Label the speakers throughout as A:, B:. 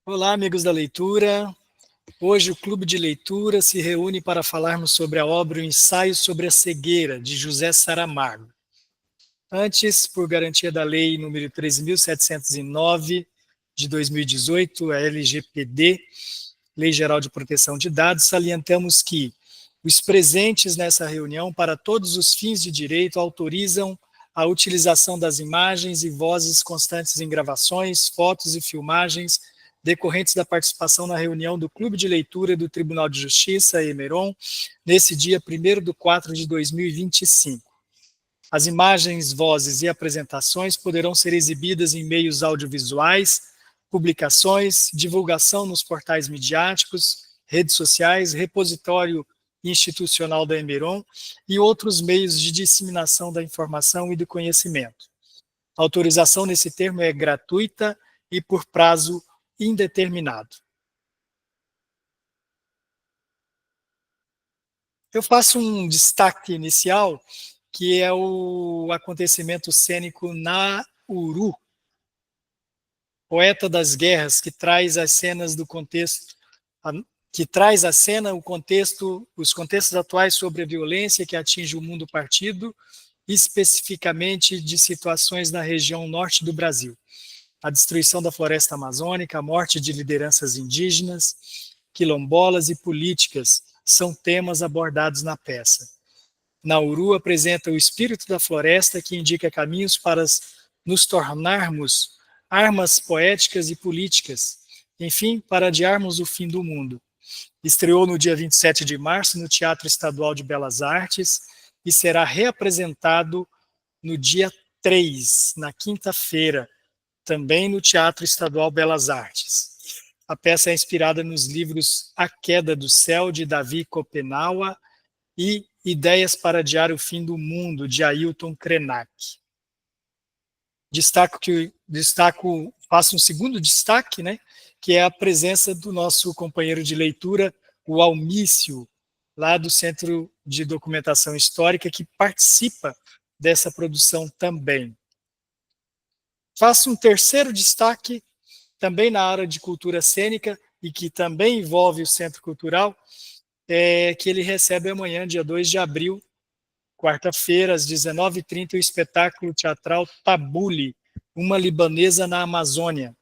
A: Olá, amigos da leitura. Hoje o Clube de Leitura se reúne para falarmos sobre a obra O Ensaio sobre a Cegueira, de José Saramago. Antes, por garantia da Lei nº 13.709, de 2018, a LGPD, Lei Geral de Proteção de Dados, salientamos que os presentes nessa reunião, para todos os fins de direito, autorizam a utilização das imagens e vozes constantes em gravações, fotos e filmagens decorrentes da participação na reunião do Clube de Leitura do Tribunal de Justiça, Emeron, nesse dia 1º de 4 de 2025. As imagens, vozes e apresentações poderão ser exibidas em meios audiovisuais, publicações, divulgação nos portais midiáticos, redes sociais, repositório institucional da Emeron e outros meios de disseminação da informação e do conhecimento. A autorização nesse termo é gratuita e por prazo indeterminado. Eu faço um destaque inicial, que é o acontecimento cênico Nauru, poeta das guerras, que traz as cenas do contexto, que traz à cena os contextos atuais sobre a violência que atinge o mundo partido, especificamente de situações na região norte do Brasil. A destruição da floresta amazônica, a morte de lideranças indígenas, quilombolas e políticas são temas abordados na peça. Nauru apresenta o espírito da floresta que indica caminhos para nos tornarmos armas poéticas e políticas, enfim, para adiarmos o fim do mundo. Estreou no dia 27 de março no Teatro Estadual de Belas Artes e será reapresentado no dia 3, na quinta-feira, também no Teatro Estadual Belas Artes. A peça é inspirada nos livros A Queda do Céu, de Davi Kopenawa, e Ideias para Adiar o Fim do Mundo, de Ailton Krenak. Faço um segundo destaque, né, que é a presença do nosso companheiro de leitura, o Almício, lá do Centro de Documentação Histórica, que participa dessa produção também. Faço um terceiro destaque, também na área de cultura cênica, e que também envolve o Centro Cultural, que ele recebe amanhã, dia 2 de abril, quarta-feira, às 19h30, o espetáculo teatral Tabule, uma libanesa na Amazônia.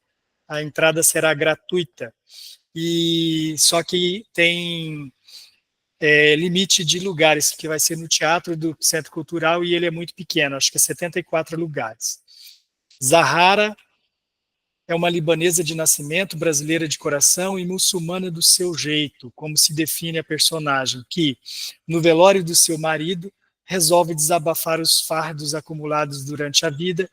A: A entrada será gratuita, só que tem limite de lugares, que vai ser no teatro do Centro Cultural, e ele é muito pequeno, acho que é 74 lugares. Zahara é uma libanesa de nascimento, brasileira de coração e muçulmana do seu jeito, como se define a personagem, que, no velório do seu marido, resolve desabafar os fardos acumulados durante a vida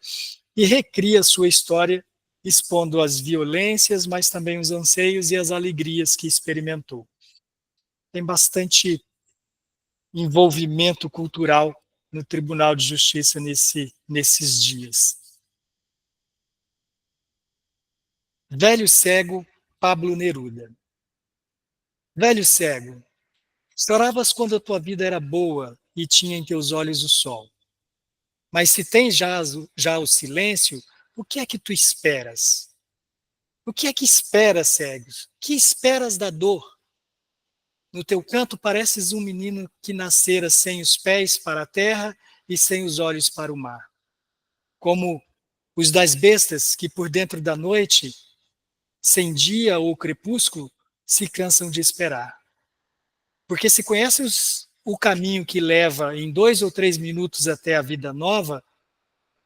A: e recria sua história, expondo as violências, mas também os anseios e as alegrias que experimentou. Tem bastante envolvimento cultural no Tribunal de Justiça nesses dias. Velho cego, Pablo Neruda. Velho cego, choravas quando a tua vida era boa e tinha em teus olhos o sol. Mas se tens já o silêncio, o que é que tu esperas? O que é que esperas, cegos? Que esperas da dor? No teu canto pareces um menino que nascera sem os pés para a terra e sem os olhos para o mar. Como os das bestas que por dentro da noite, sem dia ou crepúsculo, se cansam de esperar. Porque se conheces o caminho que leva em 2 ou 3 minutos até a vida nova,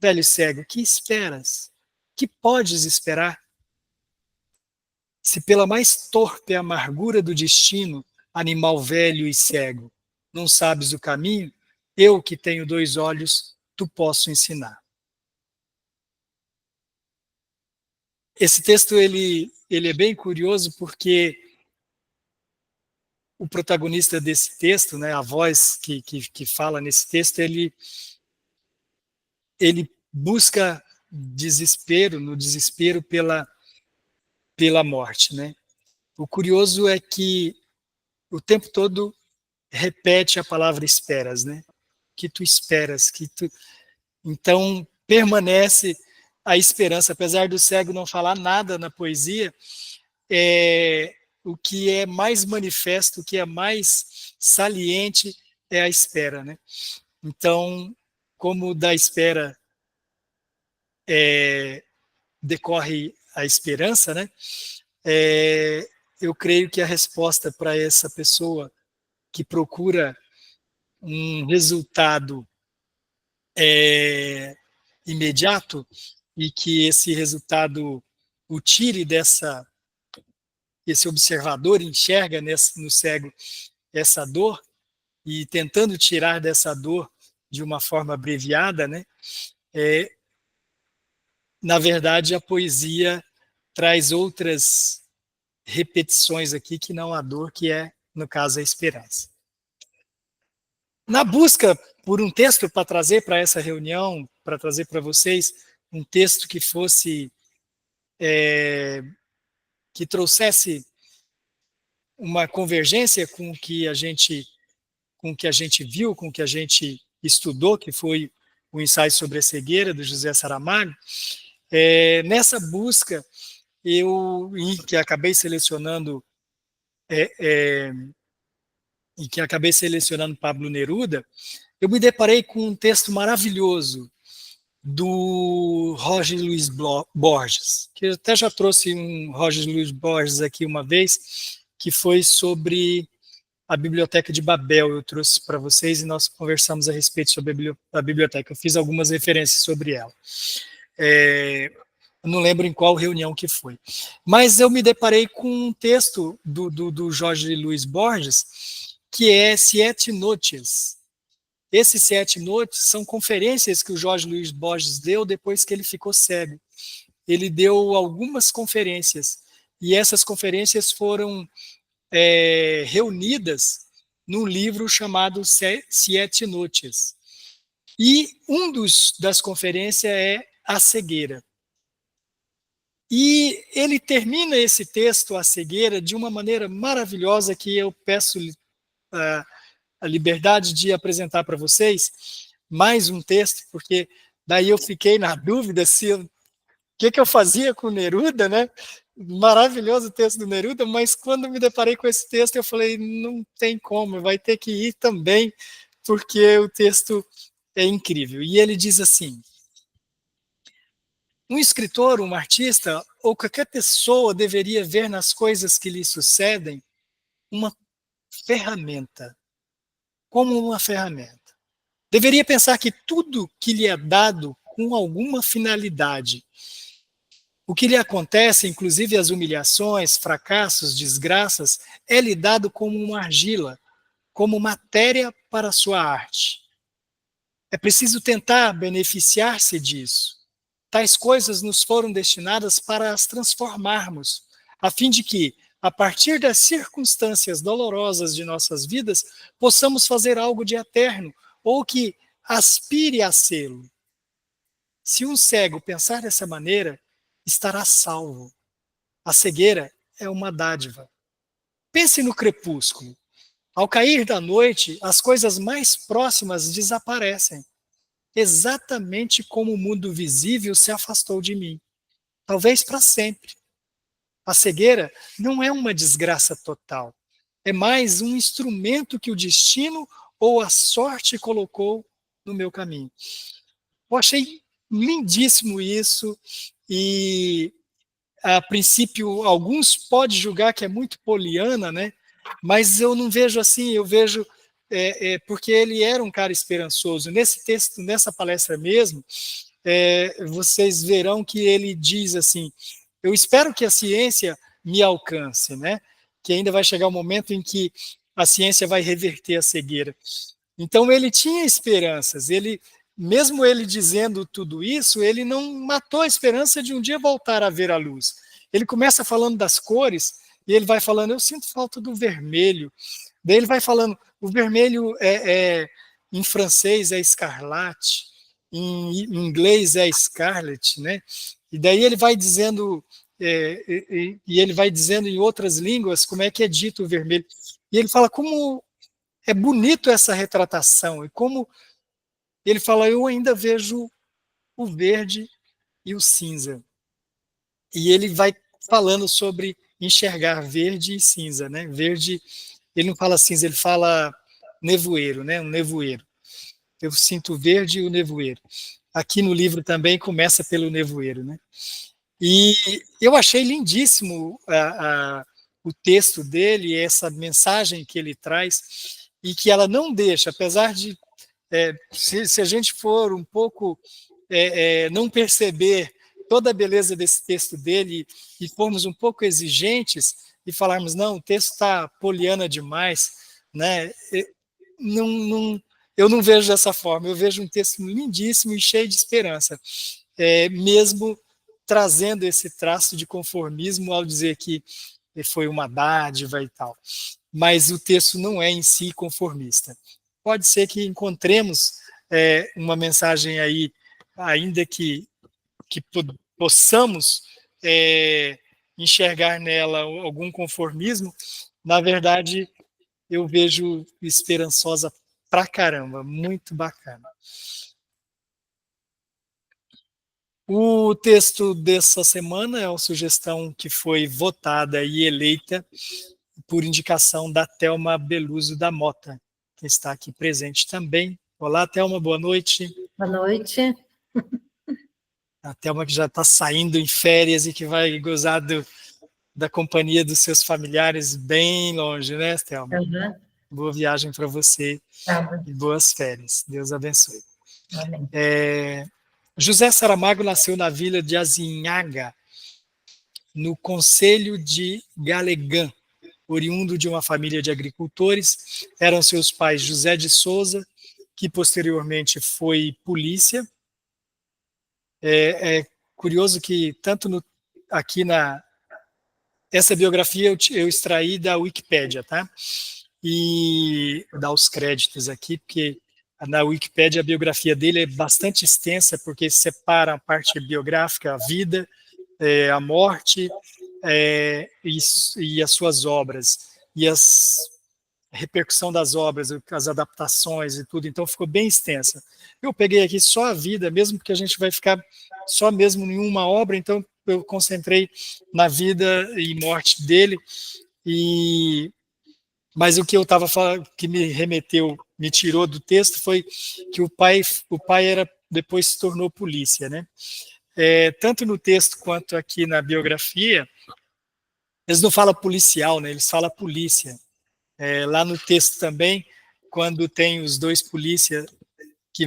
A: velho cego, que esperas? Que podes esperar? Se pela mais torpe amargura do destino, animal velho e cego, não sabes o caminho, eu que tenho 2 olhos, tu posso ensinar. Esse texto ele é bem curioso porque o protagonista desse texto, né, a voz que fala nesse texto, ele busca desespero, no desespero pela morte, né? O curioso é que o tempo todo repete a palavra esperas, né? Que tu esperas, Então, permanece a esperança, apesar do cego não falar nada na poesia, o que é mais manifesto, o que é mais saliente é a espera, né? Então, como da espera decorre a esperança, né? Eu creio que a resposta para essa pessoa que procura um resultado imediato e que esse resultado o tire dessa, esse observador enxerga no cego essa dor e tentando tirar dessa dor de uma forma abreviada, né? Na verdade, a poesia traz outras repetições aqui que não a dor, que é, no caso, a esperança. Na busca por um texto para trazer para essa reunião, para trazer para vocês um texto que fosse, que trouxesse uma convergência com o que a gente, viu, com o que a gente estudou, que foi o ensaio sobre a cegueira do José Saramago. Nessa busca, que acabei selecionando Pablo Neruda, eu me deparei com um texto maravilhoso do Jorge Luiz Borges, que eu até já trouxe um Jorge Luiz Borges aqui uma vez, que foi sobre a Biblioteca de Babel. Eu trouxe para vocês e nós conversamos a respeito sobre a biblioteca. Eu fiz algumas referências sobre ela. Eu não lembro em qual reunião que foi. Mas eu me deparei com um texto do Jorge Luiz Borges, que é Siete Noches. Esses 7 noites são conferências que o Jorge Luiz Borges deu depois que ele ficou cego. Ele deu algumas conferências, e essas conferências foram reunidas num livro chamado Siete Noches. E das conferências é A Cegueira. E ele termina esse texto, A Cegueira, de uma maneira maravilhosa que eu peço a liberdade de apresentar para vocês mais um texto, porque daí eu fiquei na dúvida se o que eu fazia com Neruda, né? Maravilhoso o texto do Neruda, mas quando me deparei com esse texto, eu falei, não tem como, vai ter que ir também, porque o texto é incrível. E ele diz assim: um escritor, um artista, ou qualquer pessoa deveria ver nas coisas que lhe sucedem uma ferramenta, como uma ferramenta. Deveria pensar que tudo que lhe é dado com alguma finalidade. O que lhe acontece, inclusive as humilhações, fracassos, desgraças, é lhe dado como uma argila, como matéria para a sua arte. É preciso tentar beneficiar-se disso. Tais coisas nos foram destinadas para as transformarmos, a fim de que, a partir das circunstâncias dolorosas de nossas vidas, possamos fazer algo de eterno, ou que aspire a sê-lo. Se um cego pensar dessa maneira, estará salvo. A cegueira é uma dádiva. Pense no crepúsculo. Ao cair da noite, as coisas mais próximas desaparecem, exatamente como o mundo visível se afastou de mim, talvez para sempre. A cegueira não é uma desgraça total, é mais um instrumento que o destino ou a sorte colocou no meu caminho. Eu achei lindíssimo isso, e a princípio alguns podem julgar que é muito poliana, né? Mas eu não vejo assim, eu vejo porque ele era um cara esperançoso. Nesse texto, nessa palestra mesmo, vocês verão que ele diz assim: eu espero que a ciência me alcance, né? Que ainda vai chegar o momento em que a ciência vai reverter a cegueira. Então ele tinha esperanças, mesmo ele dizendo tudo isso, ele não matou a esperança de um dia voltar a ver a luz. Ele começa falando das cores, e ele vai falando, eu sinto falta do vermelho. Daí ele vai falando, o vermelho em francês é escarlate, em inglês é scarlet, né? E daí ele vai dizendo, e ele vai dizendo em outras línguas como é que é dito o vermelho. E ele fala como é bonito essa retratação, e como ele fala, eu ainda vejo o verde e o cinza. E ele vai falando sobre enxergar verde e cinza, né? Verde, ele não fala cinza, ele fala nevoeiro, né? Um nevoeiro. Eu sinto o verde e o nevoeiro. Aqui no livro também começa pelo nevoeiro, né? E eu achei lindíssimo o texto dele, essa mensagem que ele traz, e que ela não deixa, apesar de, se a gente for um pouco, não perceber toda a beleza desse texto dele e formos um pouco exigentes e falarmos, não, o texto está poliana demais, né? Eu não vejo dessa forma, eu vejo um texto lindíssimo e cheio de esperança, mesmo trazendo esse traço de conformismo ao dizer que foi uma dádiva e tal. Mas o texto não é em si conformista. Pode ser que encontremos uma mensagem aí, ainda que possamos enxergar nela algum conformismo. Na verdade, eu vejo esperançosa pra caramba, muito bacana. O texto dessa semana é uma sugestão que foi votada e eleita por indicação da Thelma Beluso da Mota, que está aqui presente também. Olá, Thelma, boa noite.
B: Boa noite.
A: A Thelma que já está saindo em férias e que vai gozar da companhia dos seus familiares bem longe, né, Thelma?
B: Uhum.
A: Boa viagem para você e boas férias. Deus abençoe.
B: Amém.
A: José Saramago nasceu na vila de Azinhaga, no concelho de Galegã, oriundo de uma família de agricultores. Eram seus pais José de Souza, que posteriormente foi polícia. É curioso que tanto aqui essa biografia eu extraí da Wikipédia, tá? E vou dar os créditos aqui, porque na Wikipédia a biografia dele é bastante extensa, porque separa a parte biográfica, a vida, a morte e as suas obras, e a repercussão das obras, as adaptações e tudo, então ficou bem extensa. Eu peguei aqui só a vida, mesmo porque a gente vai ficar só mesmo em uma obra, então eu concentrei na vida e morte dele, mas o que eu estava falando, que me tirou do texto, foi que o pai depois se tornou polícia, né? Tanto no texto quanto aqui na biografia, eles não falam policial, né? Eles falam polícia. Lá no texto também, quando tem os dois polícias que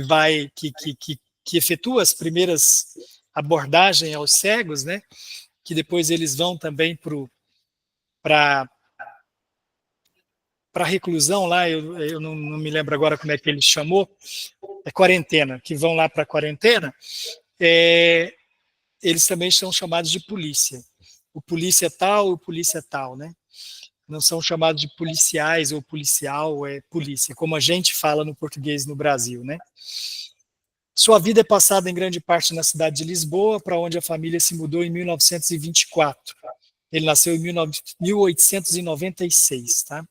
A: efetua as primeiras abordagens aos cegos, né? Que depois eles vão também para reclusão lá, eu não me lembro agora como é que ele chamou, quarentena, que vão lá para a quarentena, eles também são chamados de polícia. O polícia tal, o polícia tal, né? Não são chamados de policiais ou policial, é polícia, como a gente fala no português no Brasil, né? Sua vida é passada em grande parte na cidade de Lisboa, para onde a família se mudou em 1924. Ele nasceu em 1896, tá?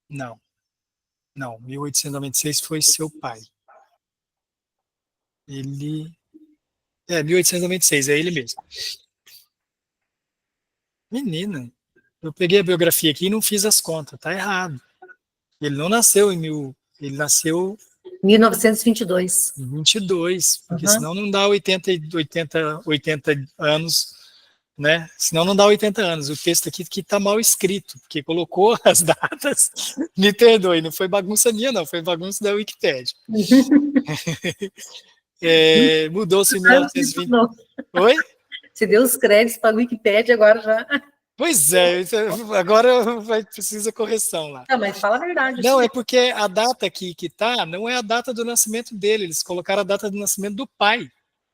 A: Não, 1896 foi seu pai. Ele... 1896, é ele mesmo. Menina, eu peguei a biografia aqui e não fiz as contas, tá errado. Ele não nasceu ele nasceu
B: 1922.
A: em 22, porque senão não dá 80 anos, né? Senão não dá 80 anos. O texto aqui que está mal escrito, porque colocou as datas, me perdoe, não foi bagunça minha, não, foi bagunça da Wikipédia. Mudou-se em 1920. Oi?
B: Se deu os créditos para a Wikipédia, agora já...
A: Pois é, agora precisa correção lá.
B: Não, mas fala a verdade.
A: Não, é porque a data aqui que está não é a data do nascimento dele, eles colocaram a data do nascimento do pai.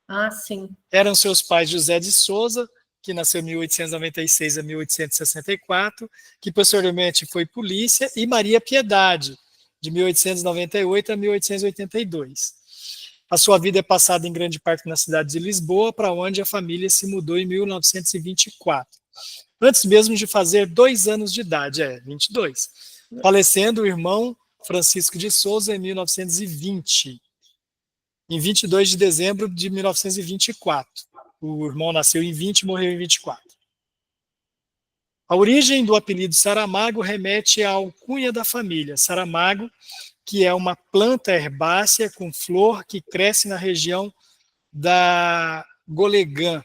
B: Ah, sim.
A: Eram seus pais José de Souza, que nasceu em 1896 a 1864, que posteriormente foi polícia, e Maria Piedade, de 1898 a 1882. A sua vida é passada em grande parte na cidade de Lisboa, para onde a família se mudou em 1924. Antes mesmo de fazer 2 anos de idade, 22. Falecendo o irmão Francisco de Souza em 1920. em 22 de dezembro de 1924. O irmão nasceu em 20 e morreu em 24. A origem do apelido Saramago remete à alcunha da família. Saramago, que é uma planta herbácea com flor que cresce na região da Golegã.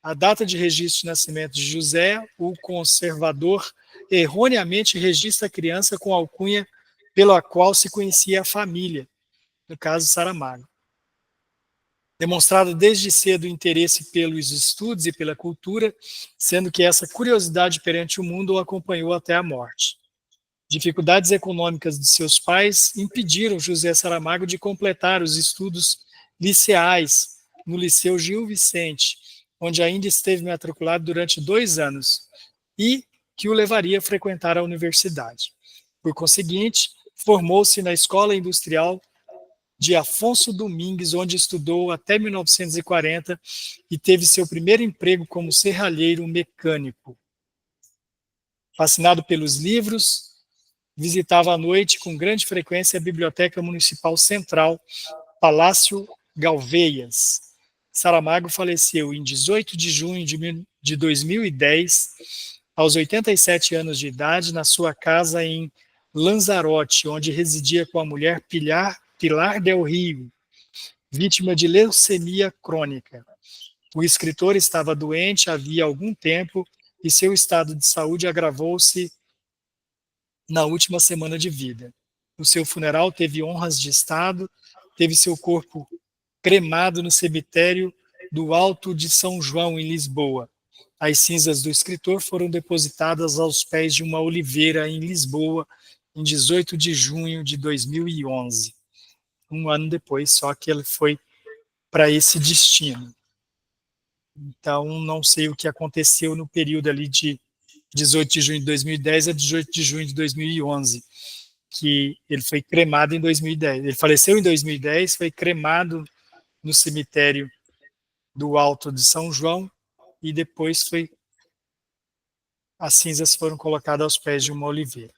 A: A data de registro de nascimento de José, o conservador, erroneamente registra a criança com a alcunha pela qual se conhecia a família, no caso Saramago. Demonstrado desde cedo o interesse pelos estudos e pela cultura, sendo que essa curiosidade perante o mundo o acompanhou até a morte. Dificuldades econômicas de seus pais impediram José Saramago de completar os estudos liceais no Liceu Gil Vicente, onde ainda esteve matriculado durante 2 anos, e que o levaria a frequentar a universidade. Por conseguinte, formou-se na Escola Industrial de Afonso Domingues, onde estudou até 1940 e teve seu primeiro emprego como serralheiro mecânico. Fascinado pelos livros, visitava à noite com grande frequência a Biblioteca Municipal Central, Palácio Galveias. Saramago faleceu em 18 de junho de 2010, aos 87 anos de idade, na sua casa em Lanzarote, onde residia com a mulher Pilar Del Rio, vítima de leucemia crônica. O escritor estava doente havia algum tempo e seu estado de saúde agravou-se na última semana de vida. No seu funeral teve honras de Estado, teve seu corpo cremado no cemitério do Alto de São João, em Lisboa. As cinzas do escritor foram depositadas aos pés de uma oliveira em Lisboa, em 18 de junho de 2011. Um ano depois, só que ele foi para esse destino. Então, não sei o que aconteceu no período ali de 18 de junho de 2010 a 18 de junho de 2011, que ele foi cremado em 2010. Ele faleceu em 2010, foi cremado no cemitério do Alto de São João e depois as cinzas foram colocadas aos pés de uma oliveira.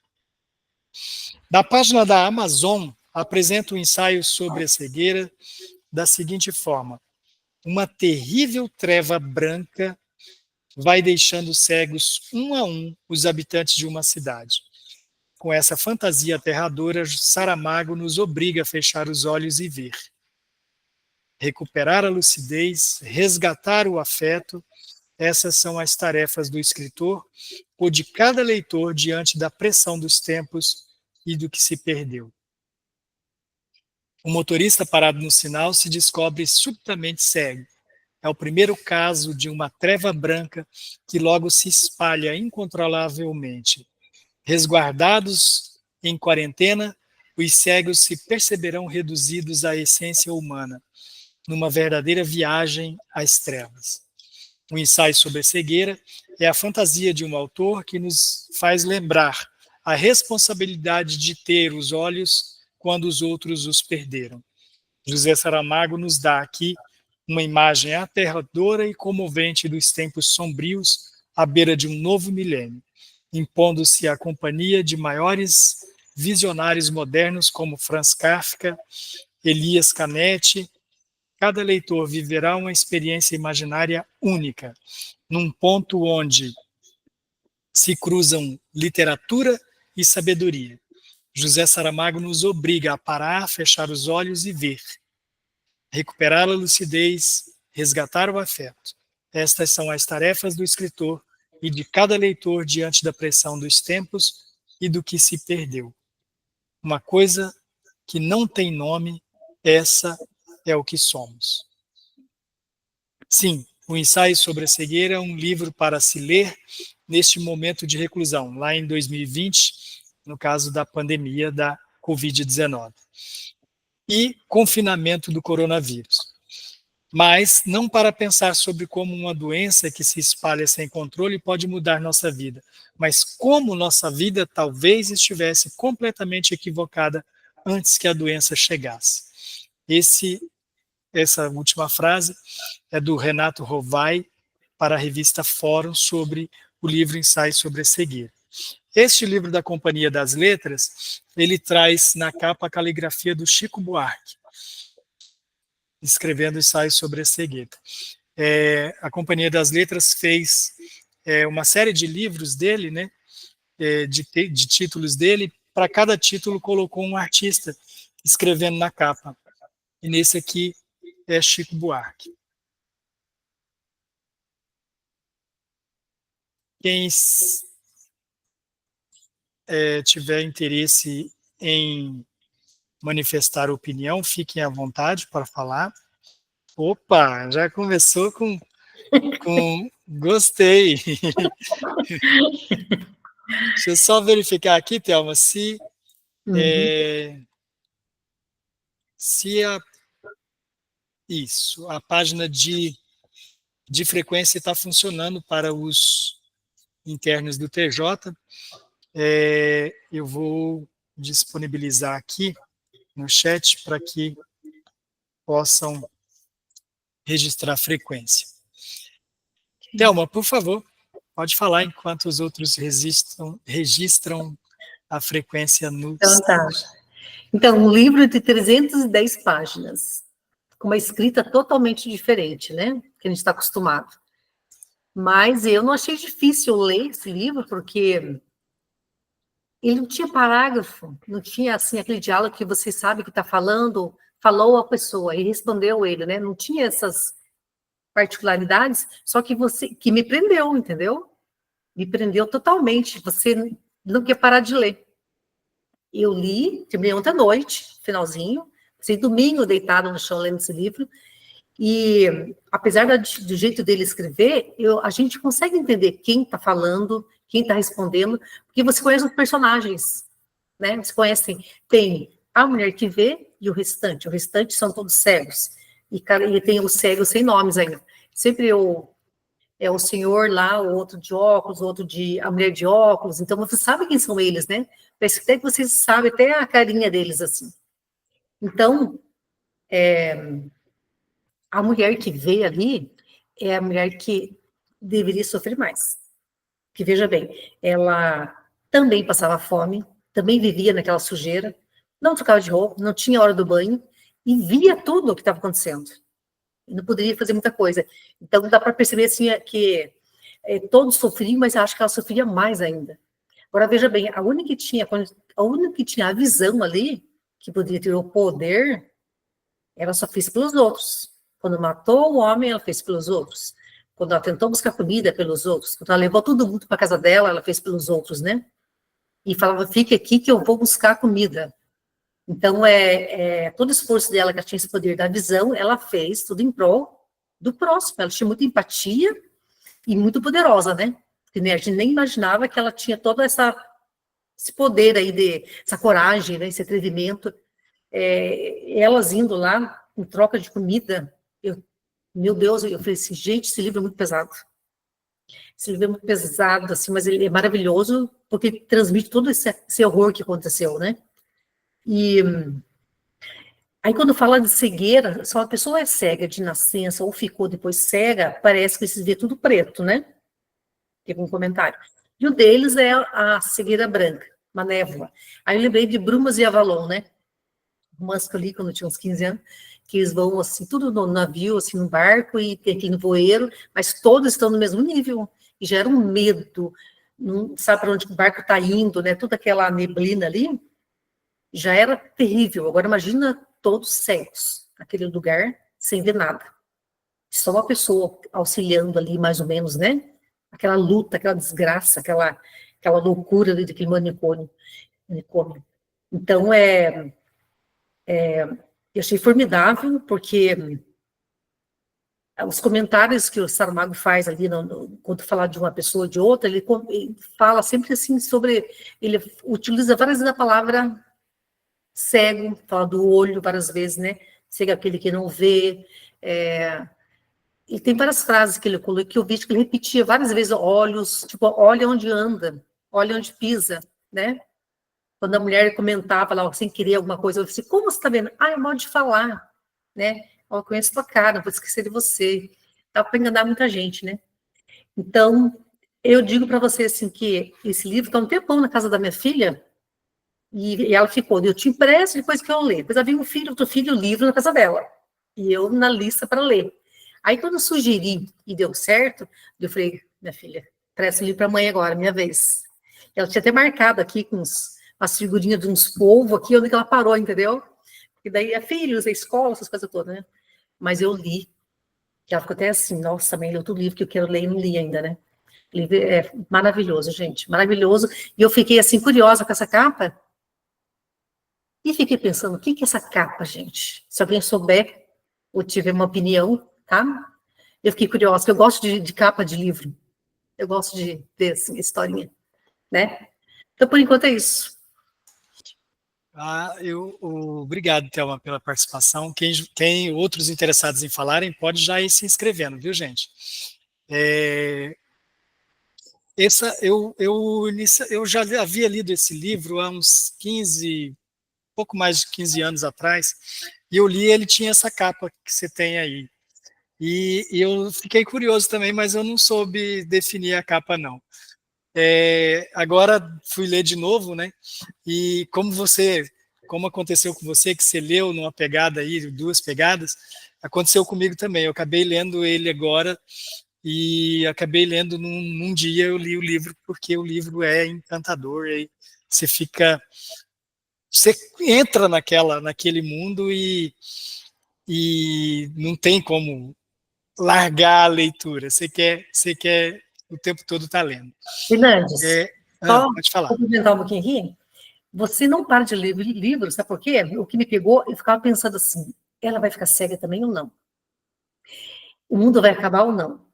A: Na página da Amazon, apresenta um ensaio sobre a cegueira da seguinte forma: uma terrível treva branca vai deixando cegos um a um os habitantes de uma cidade. Com essa fantasia aterradora, Saramago nos obriga a fechar os olhos e ver. Recuperar a lucidez, resgatar o afeto, essas são as tarefas do escritor ou de cada leitor diante da pressão dos tempos e do que se perdeu. O motorista parado no sinal se descobre subitamente cego. É o primeiro caso de uma treva branca que logo se espalha incontrolavelmente. Resguardados em quarentena, os cegos se perceberão reduzidos à essência humana, numa verdadeira viagem às trevas. O ensaio sobre a cegueira é a fantasia de um autor que nos faz lembrar a responsabilidade de ter os olhos quando os outros os perderam. José Saramago nos dá aqui uma imagem aterradora e comovente dos tempos sombrios à beira de um novo milênio, impondo-se à companhia de maiores visionários modernos como Franz Kafka, Elias Canetti. Cada leitor viverá uma experiência imaginária única, num ponto onde se cruzam literatura e sabedoria. José Saramago nos obriga a parar, fechar os olhos e ver. Recuperar a lucidez, resgatar o afeto. Estas são as tarefas do escritor e de cada leitor diante da pressão dos tempos e do que se perdeu. Uma coisa que não tem nome, essa é o que somos. Sim, o ensaio sobre a cegueira é um livro para se ler neste momento de reclusão, lá em 2020, no caso da pandemia da Covid-19 e confinamento do coronavírus. Mas não para pensar sobre como uma doença que se espalha sem controle pode mudar nossa vida, mas como nossa vida talvez estivesse completamente equivocada antes que a doença chegasse. Essa última frase é do Renato Rovai para a revista Fórum sobre o livro Ensaio sobre a Cegueira. Este livro da Companhia das Letras, ele traz na capa a caligrafia do Chico Buarque. escrevendo ensaios sobre a cegueira. A Companhia das Letras fez uma série de livros dele, né, de títulos dele. Para cada título colocou um artista escrevendo na capa. E nesse aqui é Chico Buarque. Quem tiver interesse em manifestar opinião, fiquem à vontade para falar. Opa, já começou com gostei. Deixa eu só verificar aqui, Thelma, se a página de frequência está funcionando para os internos do TJ. Eu vou disponibilizar aqui no chat para que possam registrar a frequência. Thelma, por favor, pode falar enquanto os outros registram a frequência no...
B: Então, tá. Então, um livro de 310 páginas, com uma escrita totalmente diferente, né? Que a gente está acostumado. Mas eu não achei difícil ler esse livro, porque ele não tinha parágrafo, não tinha, assim, aquele diálogo que você sabe que está falando, falou a pessoa e respondeu ele, né? Não tinha essas particularidades, só que que me prendeu, entendeu? Me prendeu totalmente, você não quer parar de ler. Eu li, terminei ontem à noite, finalzinho, passei domingo deitado no chão lendo esse livro, e apesar do jeito dele escrever, a gente consegue entender quem está falando, quem está respondendo, porque você conhece os personagens, né? Você conhece, tem a mulher que vê e o restante são todos cegos, e tem os cegos sem nomes ainda. Sempre é o senhor lá, o outro de óculos, a mulher de óculos, então você sabe quem são eles, né? Parece até que você sabe até a carinha deles, assim. Então, a mulher que vê ali é a mulher que deveria sofrer mais. Que, veja bem, ela também passava fome, também vivia naquela sujeira, não trocava de roupa, não tinha hora do banho, e via tudo o que estava acontecendo. E não poderia fazer muita coisa. Então, dá para perceber assim, que todos sofriam, mas acho que ela sofria mais ainda. Agora, veja bem, a única que tinha a visão ali, que poderia ter o poder, ela só fez pelos outros. Quando matou o homem, ela fez pelos outros. Quando ela tentou buscar comida, pelos outros. Quando ela levou todo mundo para casa dela, ela fez pelos outros, né? E falava, fique aqui que eu vou buscar comida. Então, todo o esforço dela, que ela tinha esse poder da visão, ela fez tudo em prol do próximo. Ela tinha muita empatia e muito poderosa, né? Porque, né, a gente nem imaginava que ela tinha todo esse poder aí, essa coragem, né, esse atrevimento. Elas indo lá em troca de comida, meu Deus, eu falei assim, gente, esse livro é muito pesado. Esse livro é muito pesado, assim, mas ele é maravilhoso porque ele transmite todo esse horror que aconteceu, né? E aí, quando fala de cegueira, se uma pessoa é cega de nascença ou ficou depois cega, parece que se vê tudo preto, né? Tem um comentário. E o deles é a cegueira branca, uma névoa. Aí eu lembrei de Brumas e Avalon, né? Romance que eu li quando eu tinha uns 15 anos, que eles vão, assim, tudo no navio, assim, no barco, e tem aquele voeiro, mas todos estão no mesmo nível, e gera um medo, não sabe para onde o barco está indo, né? Toda aquela neblina ali, já era terrível. Agora imagina todos cegos, naquele lugar, sem ver nada. Só uma pessoa auxiliando ali, mais ou menos, né? Aquela luta, aquela desgraça, aquela loucura ali daquele manicômio. Então, eu achei formidável, porque os comentários que o Saramago faz ali, quando falar de uma pessoa ou de outra, ele fala sempre assim sobre... Ele utiliza várias vezes a palavra cego, fala do olho várias vezes, né? Cego é aquele que não vê. E tem várias frases que ele colocou, que eu vi que ele repetia várias vezes, olhos, tipo, olha onde anda, olha onde pisa, né? Quando a mulher comentava lá, sem querer alguma coisa, eu disse, como você está vendo? É modo de falar, né? Eu conheço tua cara, não vou esquecer de você. Dá para enganar muita gente, né? Então, eu digo para você, assim, que esse livro está um tempão na casa da minha filha, e ela ficou, eu te empresto depois que eu ler. Depois havia outro filho, o livro na casa dela. E eu na lista para ler. Aí, quando eu sugeri e deu certo, eu falei, minha filha, presta o livro para a mãe agora, minha vez. Ela tinha até marcado aqui com umas figurinhas de uns polvos aqui, onde que ela parou, entendeu? E daí é filhos, é escola, essas coisas todas, né? Mas eu li. Que ela ficou até assim, nossa, mãe, lê outro livro que eu quero ler e não li ainda, né? O livro é maravilhoso, gente, maravilhoso. E eu fiquei assim, curiosa com essa capa. E fiquei pensando, o que é essa capa, gente? Se alguém souber ou tiver uma opinião, tá? Eu fiquei curiosa, porque eu gosto de capa de livro. Eu gosto de ver, assim, historinha, né? Então, por enquanto, é isso.
A: Obrigado, Thelma, pela participação. Quem outros interessados em falarem, pode já ir se inscrevendo, viu, gente? Eu já havia lido esse livro há uns 15, pouco mais de 15 anos atrás, e eu li, ele tinha essa capa que você tem aí. E eu fiquei curioso também, mas eu não soube definir a capa, não. Agora fui ler de novo, né? E como aconteceu com você, que você leu numa pegada aí, 2 pegadas, aconteceu comigo também. Eu acabei lendo ele agora e acabei lendo num dia, eu li o livro, porque o livro é encantador, e você entra naquele mundo e não tem como largar a leitura. Você quer o tempo todo estar lendo.
B: Fernandes, só
A: Pode falar.
B: complementar um pouquinho aqui. Você não para de ler livro, sabe por quê? O que me pegou, eu ficava pensando assim, ela vai ficar cega também ou não? O mundo vai acabar ou não?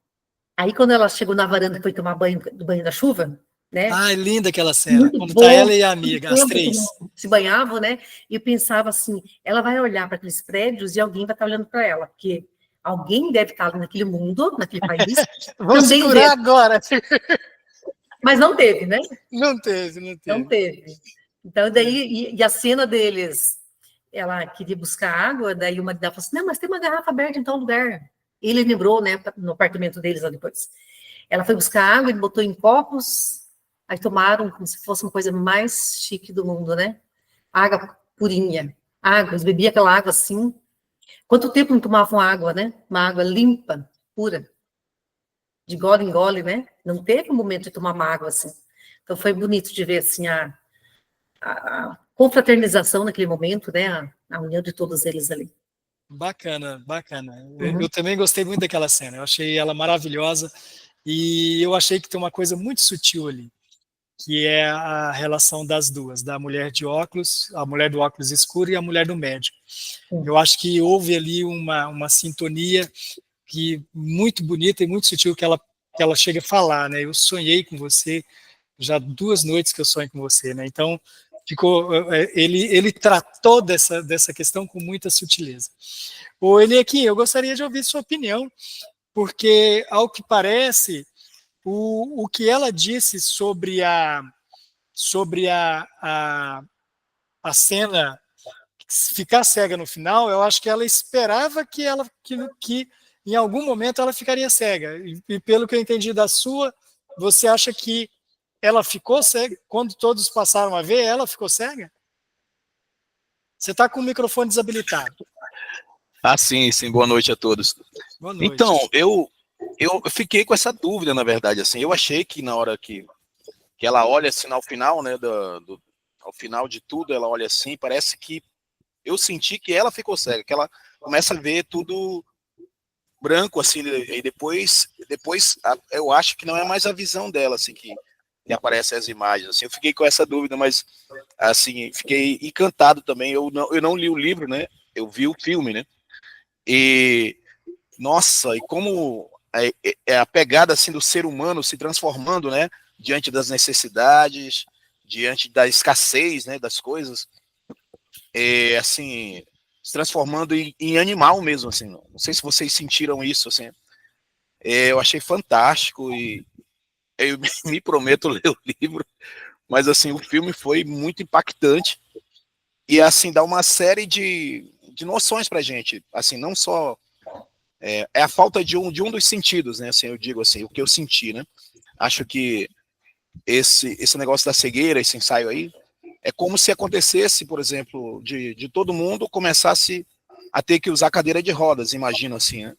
B: Aí, quando ela chegou na varanda e foi tomar banho do banho da chuva, né?
A: Ah, é linda aquela cena,
B: Muito
A: quando tá
B: bom,
A: ela e a
B: muito
A: amiga, as
B: tempo que
A: três.
B: não se banhavam, né? E eu pensava assim, ela vai olhar para aqueles prédios e alguém vai estar olhando para ela, porque alguém deve estar ali naquele mundo, naquele país,
A: Vou se
B: também
A: curar
B: deve,
A: agora.
B: mas não teve, né?
A: Não teve, não
B: Não
A: teve.
B: teve. Então, daí, e a cena deles, ela queria buscar água, daí uma dela falou assim, não, mas tem uma garrafa aberta em tal lugar. Ele lembrou, né, no apartamento deles lá depois. Ela foi buscar água, ele botou em copos, aí tomaram como se fosse uma coisa mais chique do mundo, né? Água purinha. Água, eles bebiam aquela água assim. Quanto tempo não tomavam água, né? Uma água limpa, pura, de gole em gole, né? Não teve um momento de tomar uma água assim. Então foi bonito de ver assim a confraternização naquele momento, né? A união de todos eles ali.
A: Bacana, bacana. Eu
B: Uhum.
A: também gostei muito daquela cena. Eu achei ela maravilhosa e eu achei que tem uma coisa muito sutil ali, que é a relação das duas, da mulher de óculos, a mulher do óculos escuro e a mulher do médico. Eu acho que houve ali uma sintonia que muito bonita e muito sutil que ela chega a falar, né? Eu sonhei com você, já 2 noites que eu sonho com você, né? Então ele tratou dessa questão com muita sutileza. Ô, Eliakim, eu gostaria de ouvir sua opinião, porque ao que parece o que ela disse sobre a cena ficar cega no final, eu acho que ela esperava que em algum momento ela ficaria cega. E pelo que eu entendi da sua, você acha que ela ficou cega? Quando todos passaram a ver, ela ficou cega? Você está com o microfone desabilitado.
C: Ah, sim, sim. Boa noite a todos.
A: Boa
C: Então,
A: noite.
C: eu fiquei com essa dúvida, na verdade, assim. Eu achei que na hora que ela olha assim ao final, né, ao final de tudo, ela olha assim, parece que eu senti que ela ficou cega, que ela começa a ver tudo branco, assim, e depois eu acho que não é mais a visão dela, assim, que aparecem as imagens, assim. Eu fiquei com essa dúvida, mas, assim, fiquei encantado também. Eu não li o livro, né, eu vi o filme, né, e, nossa, e como é a pegada, assim, do ser humano se transformando, né, diante das necessidades, diante da escassez, né, das coisas, assim, se transformando em animal mesmo, assim. Não sei se vocês sentiram isso, assim. Eu achei fantástico e eu me prometo ler o livro, mas, assim, o filme foi muito impactante e, assim, dá uma série de noções pra gente, assim, não só a falta de um dos sentidos, né, assim, eu digo assim, o que eu senti, né. Acho que esse negócio da cegueira, esse ensaio aí, é como se acontecesse, por exemplo, de todo mundo começasse a ter que usar cadeira de rodas, imagino assim, né?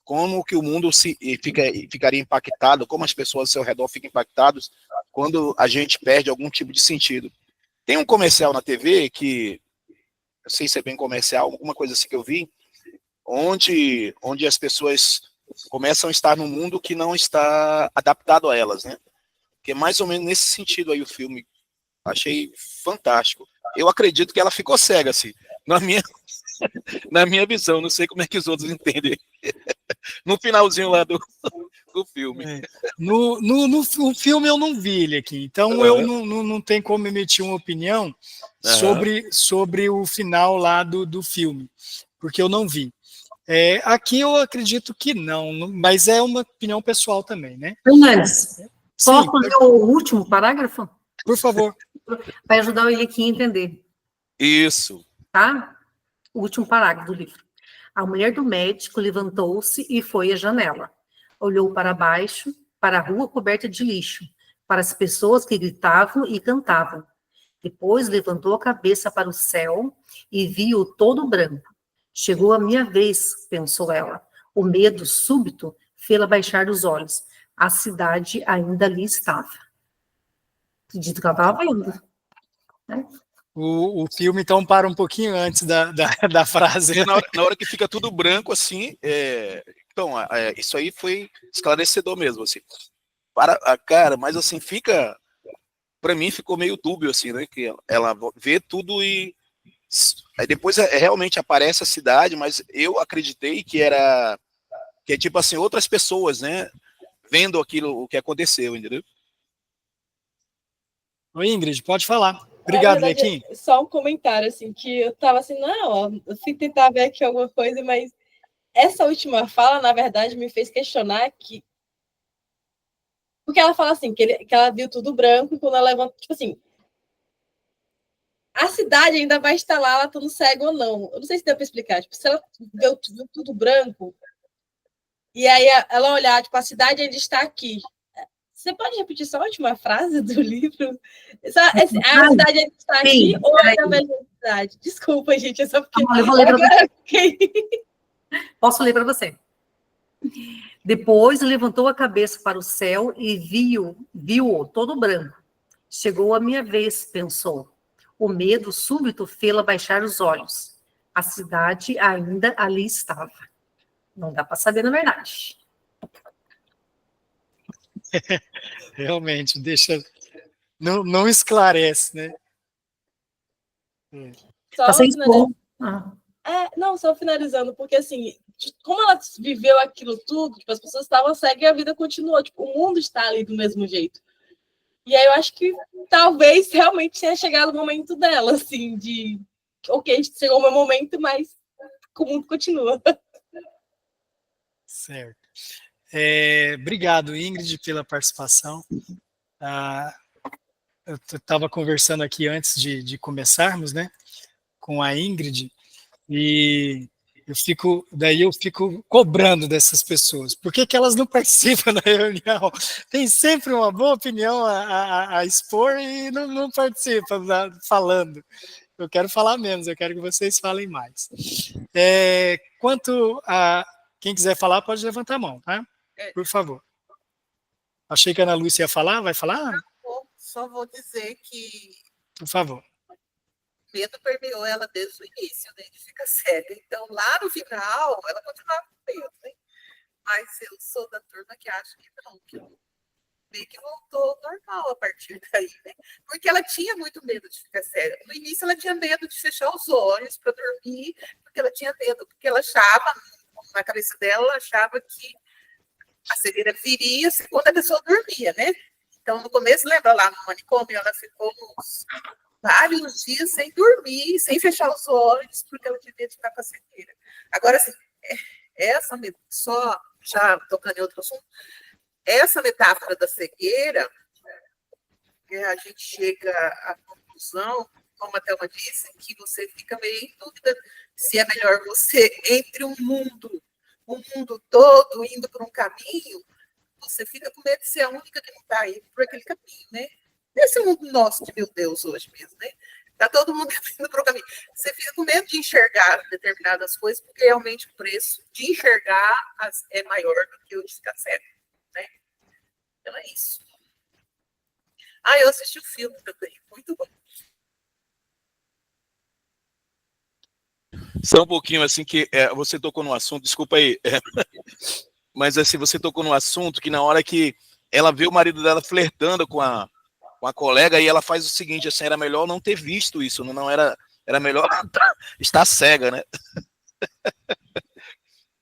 C: Como que o mundo ficaria impactado, como as pessoas ao seu redor ficam impactadas quando a gente perde algum tipo de sentido. Tem um comercial na TV que, não sei se é bem comercial, alguma coisa assim que eu vi, onde as pessoas começam a estar num mundo que não está adaptado a elas, né? Que é mais ou menos nesse sentido aí o filme. Achei fantástico. Eu acredito que ela ficou cega, assim, na minha visão. Não sei como é que os outros entendem. No finalzinho lá do filme.
A: No filme eu não vi ele aqui, então eu não tenho como emitir uma opinião sobre o final lá do filme, porque eu não vi. Aqui eu acredito que não, mas é uma opinião pessoal também, né?
B: Fernandes,
A: Sim,
B: posso ler o último parágrafo?
A: por favor.
B: Vai ajudar ele aqui a entender.
C: Isso.
B: Tá? O último parágrafo do livro. A mulher do médico levantou-se e foi à janela. Olhou para baixo, para a rua coberta de lixo, para as pessoas que gritavam e cantavam. Depois levantou a cabeça para o céu e viu todo branco. Chegou a minha vez, pensou ela. O medo súbito fê-la baixar os olhos. A cidade ainda ali estava. Acredito que ela estava vendo. Né?
A: O filme, então, para um pouquinho antes da frase.
C: Na hora que fica tudo branco, assim, então, isso aí foi esclarecedor mesmo, assim. Cara, mas assim, para mim ficou meio dúbio, assim, né, que ela vê tudo e aí depois realmente aparece a cidade, mas eu acreditei que é tipo assim, outras pessoas, né, vendo aquilo, o que aconteceu, entendeu?
A: Oi, Ingrid, pode falar. Obrigado, Lequim.
D: Só um comentário, assim, que eu tava assim, não, ó, eu fui tentar ver aqui alguma coisa, mas essa última fala, na verdade, me fez questionar que... Porque ela fala assim, que ela viu tudo branco, e quando ela levanta, tipo assim, a cidade ainda vai estar lá, ela tá no cego ou não. Eu não sei se deu para explicar. Tipo, se ela viu tudo branco, e aí ela olhar, tipo, a cidade ainda está aqui. Você pode repetir só a última frase do livro? A cidade ainda está aqui ou ainda vejo a cidade? Desculpa, gente, é só porque...
B: Eu vou ler para você. Posso ler para você? Depois levantou a cabeça para o céu e viu-o todo branco. Chegou a minha vez, pensou. O medo súbito fê-la baixar os olhos. A cidade ainda ali estava. Não dá para saber, na verdade.
A: Realmente, não esclarece, né?
B: Tá sem som.
D: Não, só finalizando, porque assim, como ela viveu aquilo tudo, tipo, as pessoas estavam cegas e a vida continuou, tipo, o mundo está ali do mesmo jeito. E aí eu acho que talvez realmente tenha chegado o momento dela, assim, de ok, chegou o meu momento, mas o mundo continua.
A: Certo. Obrigado, Ingrid, pela participação. Eu estava conversando aqui antes de começarmos, né, com a Ingrid, e eu fico cobrando dessas pessoas. Por que elas não participam da reunião? Tem sempre uma boa opinião a expor e não participam falando. Eu quero falar menos, eu quero que vocês falem mais. Quanto a quem quiser falar, pode levantar a mão, tá? Por favor. Achei que a Ana Lúcia ia falar, vai falar?
E: Só vou dizer que
A: por favor.
E: O medo permeou ela desde o início, né, de ficar cega. Então, lá no final, ela continuava com medo, né? Mas eu sou da turma que acha que não, que meio que voltou ao normal a partir daí, né? Porque ela tinha muito medo de ficar cega. No início, ela tinha medo de fechar os olhos para dormir, porque ela tinha medo, porque ela achava, na cabeça dela, ela achava que a cegueira viria quando a pessoa dormia, né? Então, no começo, lembra lá no manicômio, ela ficou uns vários dias sem dormir, sem fechar os olhos, porque ela tinha medo de ficar com a cegueira. Agora, assim, só já tocando em outro assunto, essa metáfora da cegueira, a gente chega à conclusão, como a Thelma disse, que você fica meio em dúvida se é melhor você, entre o mundo todo indo por um caminho, você fica com medo de ser a única que não está indo por aquele caminho, né? Nesse mundo nosso de meu Deus hoje mesmo, né? Está todo mundo indo para o caminho. Você fica com medo de enxergar determinadas coisas, porque realmente o preço de enxergar é maior do que o de ficar cego, né? Então é isso. Eu assisti o filme também, muito bom.
C: Só um pouquinho assim que você tocou no assunto, desculpa aí, mas assim, você tocou no assunto que na hora que ela vê o marido dela flertando com a colega e ela faz o seguinte, assim, era melhor não ter visto isso, não era melhor estar cega, né?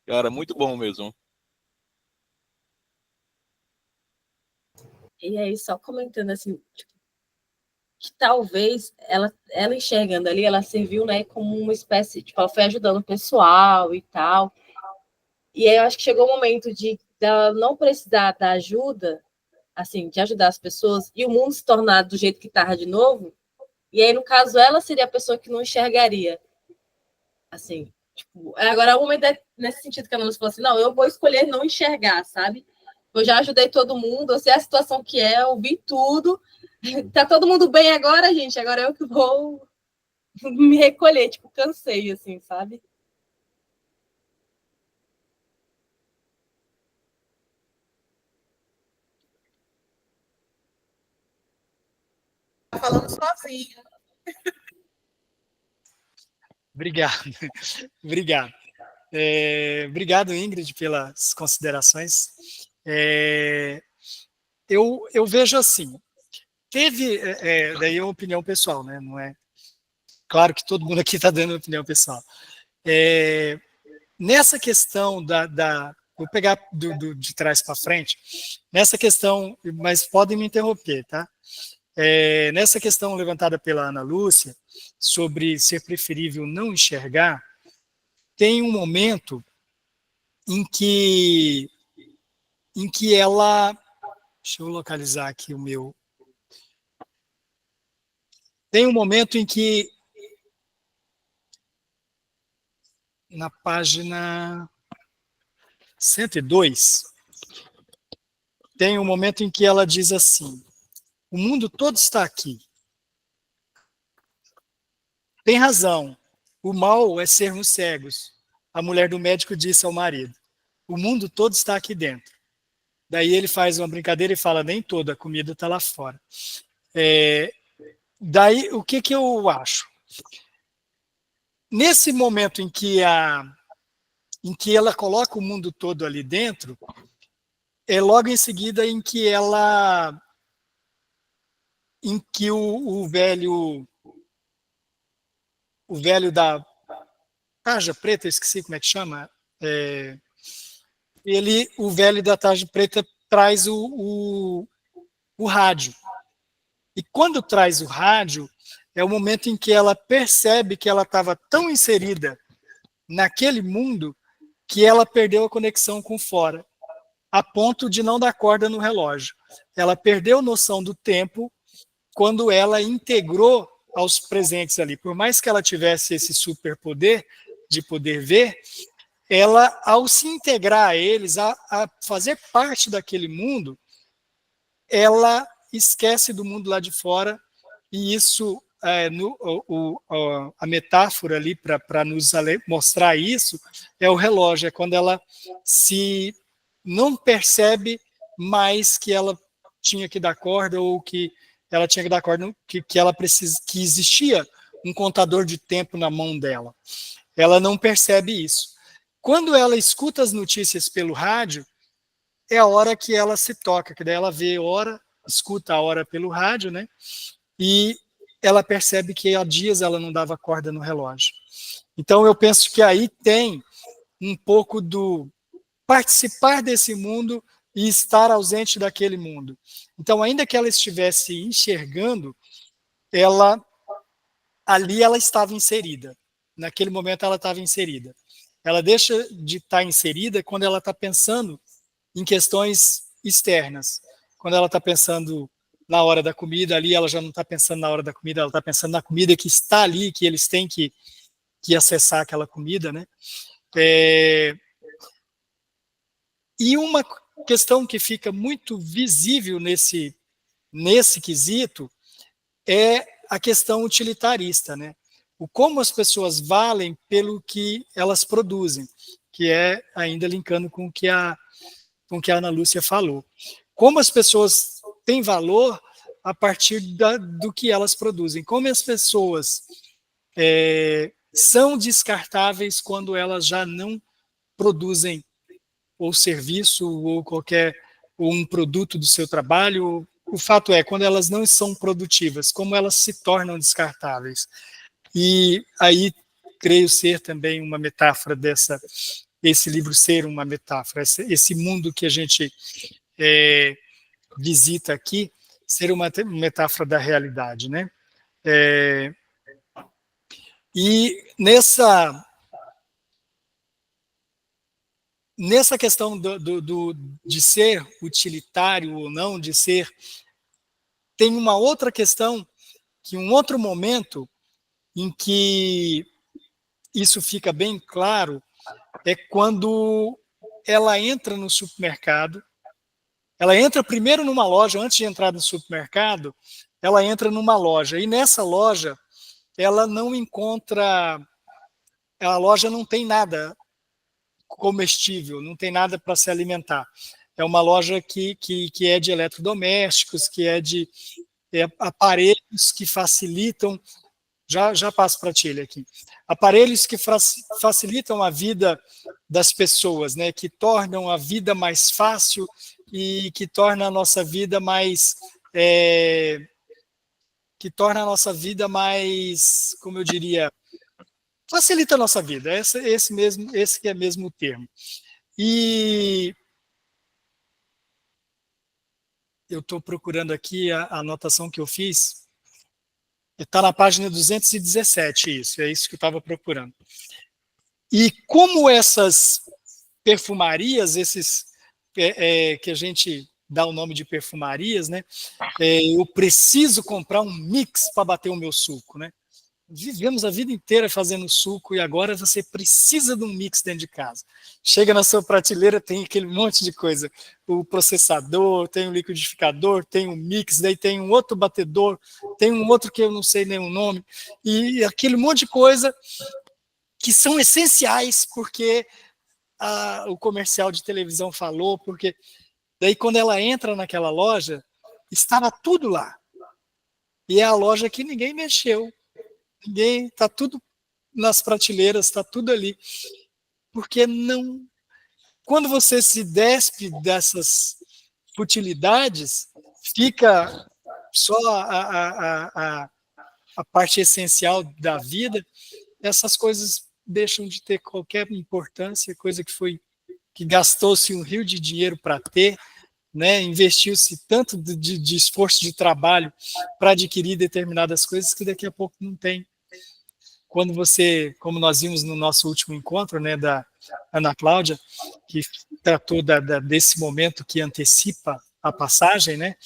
C: Cara, muito bom mesmo.
D: E aí, só comentando assim, tipo, que talvez ela enxergando ali, ela serviu, né, como uma espécie, tipo, ela foi ajudando o pessoal e tal. E aí eu acho que chegou o momento de ela não precisar da ajuda, assim, de ajudar as pessoas, e o mundo se tornar do jeito que estava de novo. E aí, no caso, ela seria a pessoa que não enxergaria. Assim, tipo, agora é o momento nesse sentido que a Ana falou assim, não, eu vou escolher não enxergar, sabe? Eu já ajudei todo mundo, eu sei a situação que é, eu vi tudo. Tá todo mundo bem agora, gente? Agora eu que vou me recolher, tipo, cansei, assim, sabe?
E: Tá falando sozinho.
A: Obrigado. Obrigado. Obrigado, Ingrid, pelas considerações. Eu vejo assim, daí é uma opinião pessoal, né? Não é claro que todo mundo aqui está dando opinião pessoal. Nessa questão vou pegar de trás para frente, nessa questão, mas podem me interromper, tá? Nessa questão levantada pela Ana Lúcia, sobre ser preferível não enxergar, tem um momento em que ela, deixa eu localizar aqui o meu, tem um momento em que na página 102, tem um momento em que ela diz assim, o mundo todo está aqui. Tem razão, o mal é sermos cegos. A mulher do médico disse ao marido, o mundo todo está aqui dentro. Daí ele faz uma brincadeira e fala, nem toda a comida está lá fora. Daí, o que eu acho? Nesse momento em que ela coloca o mundo todo ali dentro, logo em seguida em que o velho da tarja preta, esqueci como é que chama, o velho da tarja preta traz o rádio. E quando traz o rádio, é o momento em que ela percebe que ela estava tão inserida naquele mundo que ela perdeu a conexão com fora, a ponto de não dar corda no relógio. Ela perdeu noção do tempo quando ela integrou aos presentes ali. Por mais que ela tivesse esse superpoder de poder ver, ela, ao se integrar a eles, a fazer parte daquele mundo, ela esquece do mundo lá de fora, e isso, a metáfora ali para nos mostrar isso, é o relógio, é quando ela se não percebe mais que ela tinha que dar corda, ou que ela tinha que dar corda, que ela precisa, que existia um contador de tempo na mão dela. Ela não percebe isso. Quando ela escuta as notícias pelo rádio, é a hora que ela se toca, que daí ela vê a hora, escuta a hora pelo rádio, né? E ela percebe que há dias ela não dava corda no relógio. Então eu penso que aí tem um pouco do participar desse mundo e estar ausente daquele mundo. Então, ainda que ela estivesse enxergando, ali ela estava inserida. Naquele momento ela estava inserida. Ela deixa de estar inserida quando ela está pensando em questões externas. Quando ela está pensando na hora da comida, ali ela já não está pensando na hora da comida, ela está pensando na comida que está ali, que eles têm que acessar aquela comida, né? E uma questão que fica muito visível nesse quesito é a questão utilitarista, né? O como as pessoas valem pelo que elas produzem, que é ainda linkando com o que a Ana Lúcia falou. Como as pessoas têm valor a partir do que elas produzem. Como as pessoas são descartáveis quando elas já não produzem ou serviço ou ou um produto do seu trabalho. O fato é, quando elas não são produtivas, como elas se tornam descartáveis. E aí, creio ser também uma metáfora esse livro ser uma metáfora, esse mundo que a gente visita aqui, ser uma metáfora da realidade, né? E nessa questão de ser utilitário ou não, tem uma outra questão, que um outro momento em que isso fica bem claro é quando ela entra no supermercado. Ela entra primeiro numa loja, antes de entrar no supermercado, ela entra numa loja, e nessa loja ela não encontra, a loja não tem nada comestível, não tem nada para se alimentar. É uma loja que é de eletrodomésticos, que é de aparelhos que facilitam, já passo para a Tilha aqui, aparelhos que facilitam a vida das pessoas, né, que tornam a vida mais fácil e que torna a nossa vida mais como eu diria, facilita a nossa vida. Esse que é mesmo o termo. E eu estou procurando aqui a anotação que eu fiz. Está na página 217, é isso que eu estava procurando. E como essas perfumarias, que a gente dá o nome de perfumarias, né? Eu preciso comprar um mix para bater o meu suco, né? Vivemos a vida inteira fazendo suco e agora você precisa de um mix dentro de casa. Chega na sua prateleira, tem aquele monte de coisa. O processador, tem o liquidificador, tem o mix, daí tem um outro batedor, tem um outro que eu não sei nem o nome, e aquele monte de coisa que são essenciais porque o comercial de televisão falou, porque daí quando ela entra naquela loja, estava tudo lá. E é a loja que ninguém mexeu. Está tudo nas prateleiras, está tudo ali. Porque não. Quando você se despe dessas futilidades, fica só a parte essencial da vida, essas coisas deixam de ter qualquer importância, coisa que gastou-se um rio de dinheiro para ter, né? Investiu-se tanto de esforço de trabalho para adquirir determinadas coisas que daqui a pouco não tem. Quando como nós vimos no nosso último encontro, né, da Ana Cláudia, que tratou desse momento que antecipa a passagem, né,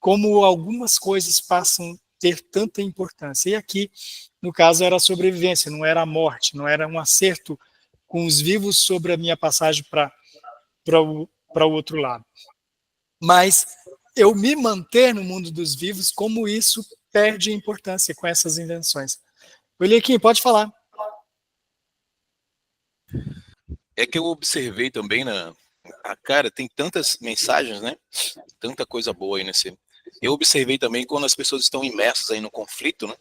A: como algumas coisas passam a ter tanta importância. E aqui, no caso, era a sobrevivência, não era a morte, não era um acerto com os vivos sobre a minha passagem para o outro lado. Mas eu me manter no mundo dos vivos, como isso perde importância com essas invenções. William, pode falar.
C: É que eu observei também cara, tem tantas mensagens, né? Tanta coisa boa aí nesse. Eu observei também quando as pessoas estão imersas aí no conflito, né?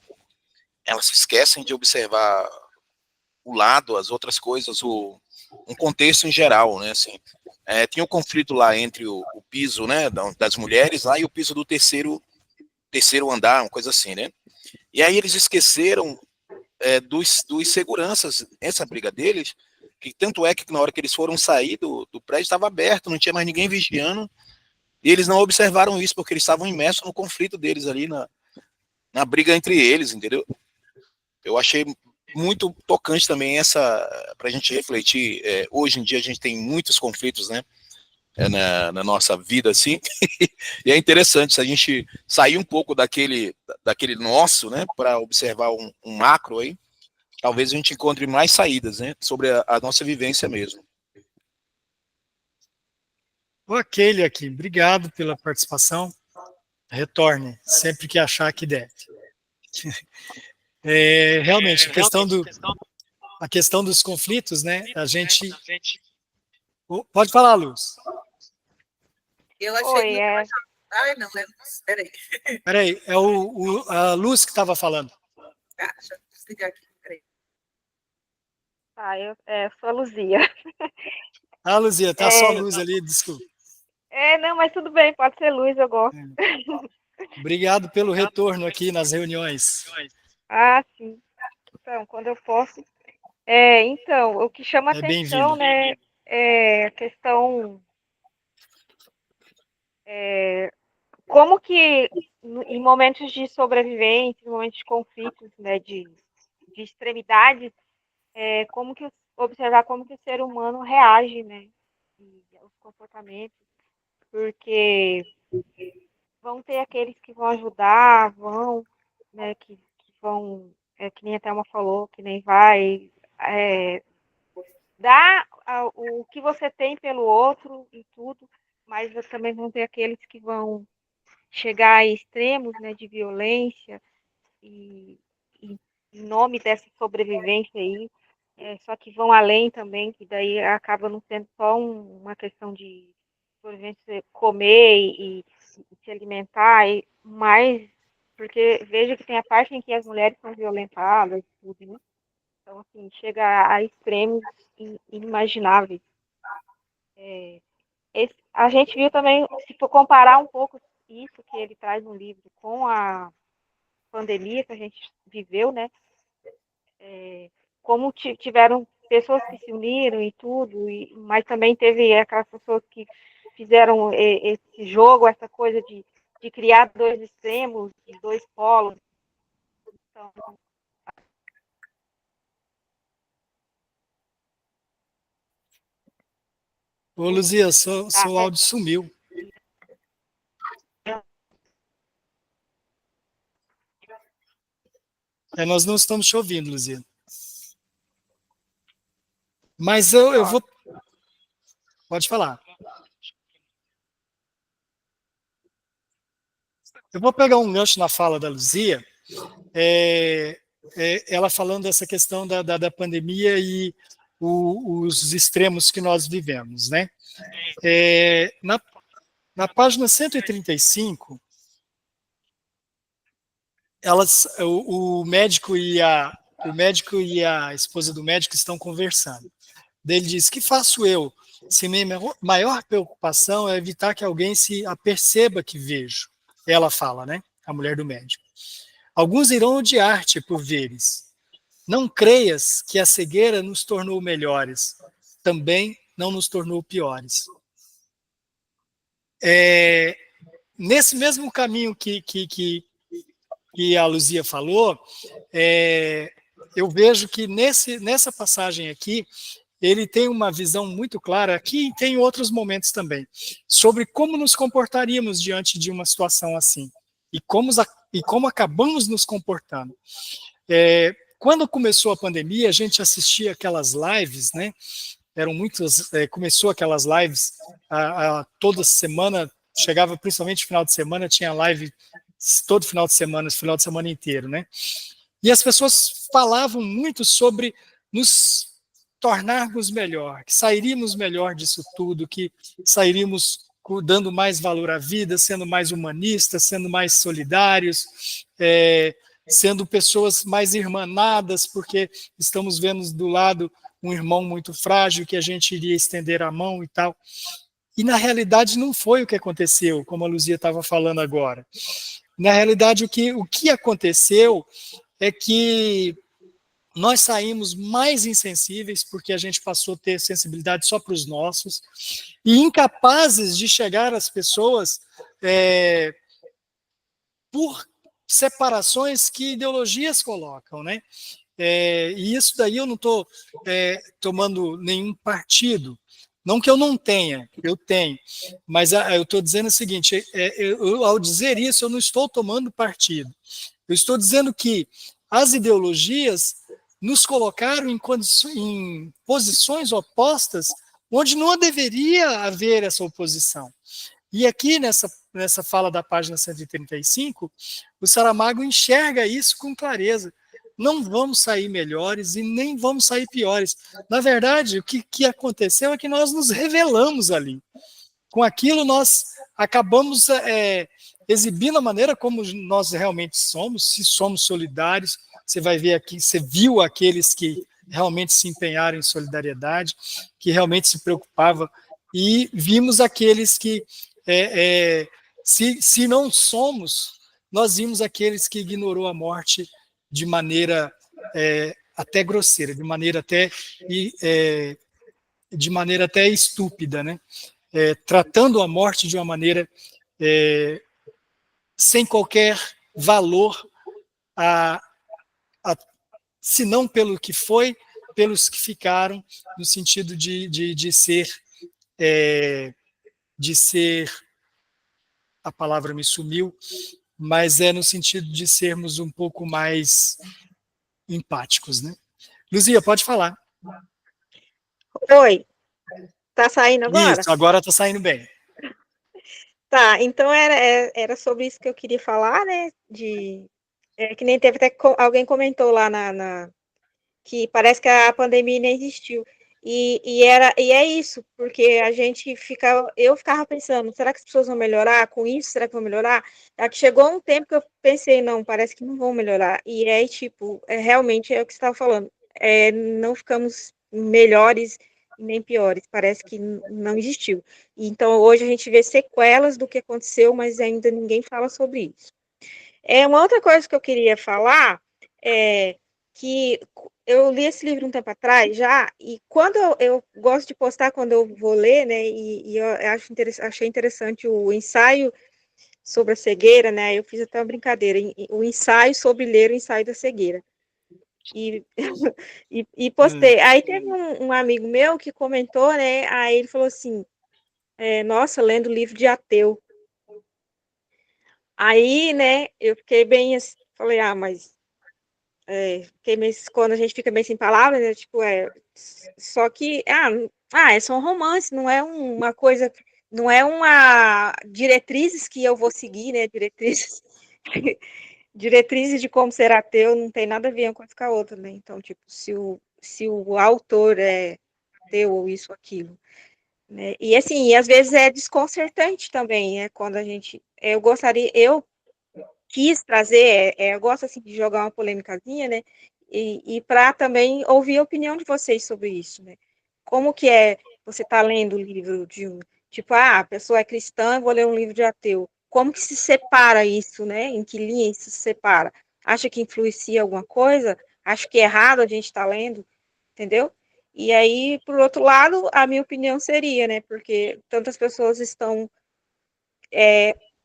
C: Elas se esquecem de observar o lado, as outras coisas, um contexto em geral, né? Assim, tinha um conflito lá entre o piso, né, das mulheres lá e o piso do terceiro andar, uma coisa assim, né? E aí eles esqueceram dos seguranças, essa briga deles, que tanto é que na hora que eles foram sair do prédio estava aberto, não tinha mais ninguém vigiando, e eles não observaram isso porque eles estavam imersos no conflito deles ali, na briga entre eles, entendeu? Eu achei muito tocante também para a gente refletir. Hoje em dia a gente tem muitos conflitos, né, na nossa vida, assim, e é interessante se a gente sair um pouco daquele nosso, né, para observar um macro aí, talvez a gente encontre mais saídas, né, sobre a nossa vivência mesmo.
A: Ok, aqui, obrigado pela participação. Retorne sempre que achar que deve. Realmente, a questão dos conflitos, né? A gente... Pode falar, Luz.
E: Eu achei
F: Oi,
E: muito... Ai, não, peraí.
A: Peraí, é a Luz que estava falando.
E: Ah, deixa eu desligar aqui, peraí.
F: Tá, eu sou a Luzia.
A: Ah, Luzia, tá só a Luz ali, desculpa.
F: Não, mas tudo bem, pode ser Luz, eu gosto.
A: Obrigado pelo retorno aqui nas reuniões.
F: Ah, sim. Então, quando eu posso. Então, o que chama
A: É
F: atenção,
A: bem-vindo.
F: né, é a questão, como que em momentos de sobrevivência, em momentos de conflitos, né, de extremidades, observar como que o ser humano reage, né, e os comportamentos, porque vão ter aqueles que vão ajudar, né, que vão, que nem a Thelma falou, que nem vai dar o que você tem pelo outro e tudo, mas também vão ter aqueles que vão chegar a extremos, né, de violência e em nome dessa sobrevivência aí, só que vão além também, que daí acaba não sendo só uma questão de sobrevivência, comer e se alimentar, mas porque veja que tem a parte em que as mulheres são violentadas, tudo, né? Então, assim, chega a extremos inimagináveis. A gente viu também, se for comparar um pouco isso que ele traz no livro com a pandemia que a gente viveu, né? Como tiveram pessoas que se uniram e tudo, mas também teve aquelas pessoas que fizeram esse jogo, essa coisa de criar dois extremos, dois polos. Então,
A: Ô, Luzia, seu áudio sumiu. Nós não estamos te ouvindo, Luzia. Mas eu vou... Pode falar. Eu vou pegar um gancho na fala da Luzia, ela falando dessa questão da pandemia e os extremos que nós vivemos, né? Na página 135, o médico e a esposa do médico estão conversando. Ele diz: que faço eu se minha maior preocupação é evitar que alguém se aperceba que vejo? Ela fala, né? A mulher do médico. Alguns irão odiar-te por veres. Não creias que a cegueira nos tornou melhores, também não nos tornou piores. Nesse mesmo caminho que a Luzia falou, eu vejo que nessa passagem aqui, ele tem uma visão muito clara, aqui e tem outros momentos também, sobre como nos comportaríamos diante de uma situação assim, e como acabamos nos comportando. Quando começou a pandemia, a gente assistia aquelas lives, né? Eram muitas, começou aquelas lives toda semana, chegava principalmente no final de semana, tinha live todo final de semana inteiro, né? E as pessoas falavam muito sobre nos tornarmos melhor, que sairíamos melhor disso tudo, que sairíamos dando mais valor à vida, sendo mais humanistas, sendo mais solidários, sendo pessoas mais irmanadas, porque estamos vendo do lado um irmão muito frágil que a gente iria estender a mão e tal. E na realidade não foi o que aconteceu, como a Luzia estava falando agora. Na realidade, o que aconteceu é que nós saímos mais insensíveis, porque a gente passou a ter sensibilidade só para os nossos, e incapazes de chegar às pessoas por separações que ideologias colocam, né? E isso daí eu não estou tomando nenhum partido, não que eu não tenha, eu tenho, mas eu estou dizendo o seguinte, ao dizer isso eu não estou tomando partido, eu estou dizendo que as ideologias nos colocaram em posições opostas, onde não deveria haver essa oposição. E aqui nessa fala da página 135, o Saramago enxerga isso com clareza. Não vamos sair melhores e nem vamos sair piores. Na verdade, o que aconteceu é que nós nos revelamos ali. Com aquilo, nós acabamos exibindo a maneira como nós realmente somos, se somos solidários. Você vai ver aqui, você viu aqueles que realmente se empenharam em solidariedade, que realmente se preocupavam, e vimos aqueles que, se não somos, nós vimos aqueles que ignorou a morte de maneira até grosseira, de maneira até estúpida, né? Tratando a morte de uma maneira sem qualquer valor, se não pelo que foi, pelos que ficaram, no sentido de ser, a palavra me sumiu, mas no sentido de sermos um pouco mais empáticos, né? Luzia, pode falar.
F: Oi, tá saindo agora?
A: Isso, agora está saindo bem.
F: Tá, então era sobre isso que eu queria falar, né? Que nem teve até alguém comentou lá que parece que a pandemia nem existiu. E é isso, porque eu ficava pensando, será que as pessoas vão melhorar com isso? Será que vão melhorar? É que chegou um tempo que eu pensei, não, parece que não vão melhorar. E tipo, realmente é o que você estava falando. Não ficamos melhores nem piores, parece que não existiu. Então, hoje a gente vê sequelas do que aconteceu, mas ainda ninguém fala sobre isso. Uma outra coisa que eu queria falar é que eu li esse livro um tempo atrás já, e quando eu gosto de postar quando eu vou ler, né, e eu achei interessante o ensaio sobre a cegueira, né, eu fiz até uma brincadeira, o ensaio sobre ler o ensaio da cegueira. E postei. Aí teve um amigo meu que comentou, né, aí ele falou assim, nossa, lendo livro de ateu. Aí, né, eu fiquei bem assim, falei, mas quando a gente fica bem sem palavras, né, tipo, só que, é só um romance, não é uma coisa, não é uma diretrizes que eu vou seguir, né, diretrizes de como ser ateu, não tem nada a ver uma coisa com a outra, né, então, tipo, se o autor é ateu ou isso, aquilo, né, e assim, às vezes é desconcertante também, né, quando eu quis trazer, eu gosto assim de jogar uma polêmicazinha, né? E para também ouvir a opinião de vocês sobre isso, né? Como que você tá lendo o livro tipo, a pessoa é cristã, eu vou ler um livro de ateu. Como que se separa isso, né? Em que linha isso se separa? Acha que influencia alguma coisa? Acha que é errado a gente estar lendo? Entendeu? E aí, por outro lado, a minha opinião seria, né? Porque tantas pessoas estão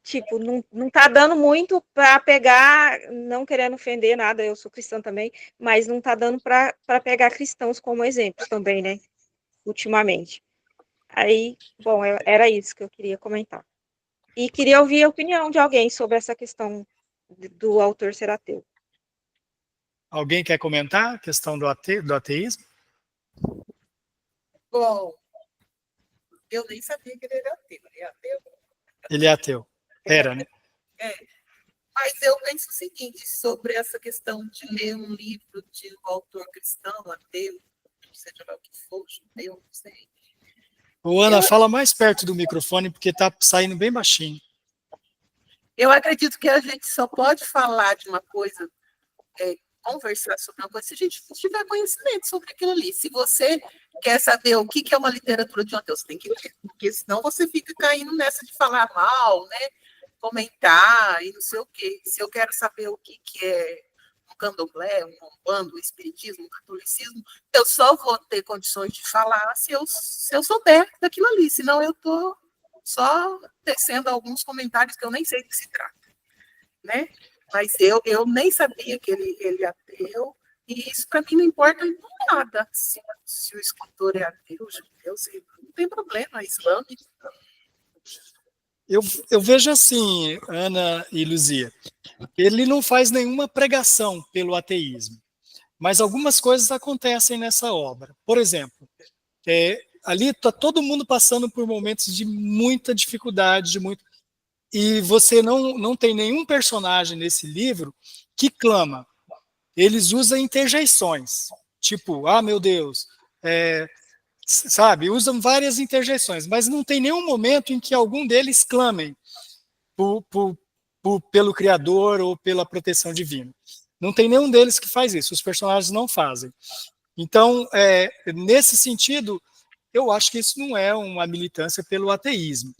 F: tipo, não tá dando muito para pegar, não querendo ofender nada, eu sou cristã também, mas não tá dando para pegar cristãos como exemplo também, né, ultimamente. Aí, bom, era isso que eu queria comentar. E queria ouvir a opinião de alguém sobre essa questão do autor ser ateu.
A: Alguém quer comentar a questão do ateísmo?
E: Bom, eu nem sabia que ele era ateu. Ele é ateu?
A: Ele é ateu. Era, né?
E: Mas eu penso o seguinte sobre essa questão de ler um livro de um autor cristão, ateu, seja lá o que for, judeu, não sei.
A: Ana, fala mais perto do microfone, porque está saindo bem baixinho.
E: Eu acredito que a gente só pode falar de uma coisa, conversar sobre uma coisa, se a gente tiver conhecimento sobre aquilo ali. Se você quer saber o que é uma literatura de um ateu, você tem que ler, porque senão você fica caindo nessa de falar mal, né? Comentar e não sei o quê. Se eu quero saber o que é um candomblé, um umbanda, um espiritismo, um catolicismo, eu só vou ter condições de falar se eu souber daquilo ali, senão eu estou só tecendo alguns comentários que eu nem sei do que se trata, né? Mas eu nem sabia que ele é ateu, e isso para mim não importa em nada. Se o escritor é ateu, judeu, não tem problema, islâmico.
A: Eu vejo assim, Ana e Luzia, ele não faz nenhuma pregação pelo ateísmo, mas algumas coisas acontecem nessa obra. Por exemplo, ali está todo mundo passando por momentos de muita dificuldade, e você não tem nenhum personagem nesse livro que clama. Eles usam interjeições, tipo, ah, meu Deus, sabe, usam várias interjeições, mas não tem nenhum momento em que algum deles clamem pelo Criador ou pela proteção divina. Não tem nenhum deles que faz isso, os personagens não fazem. Então, nesse sentido, eu acho que isso não é uma militância pelo ateísmo.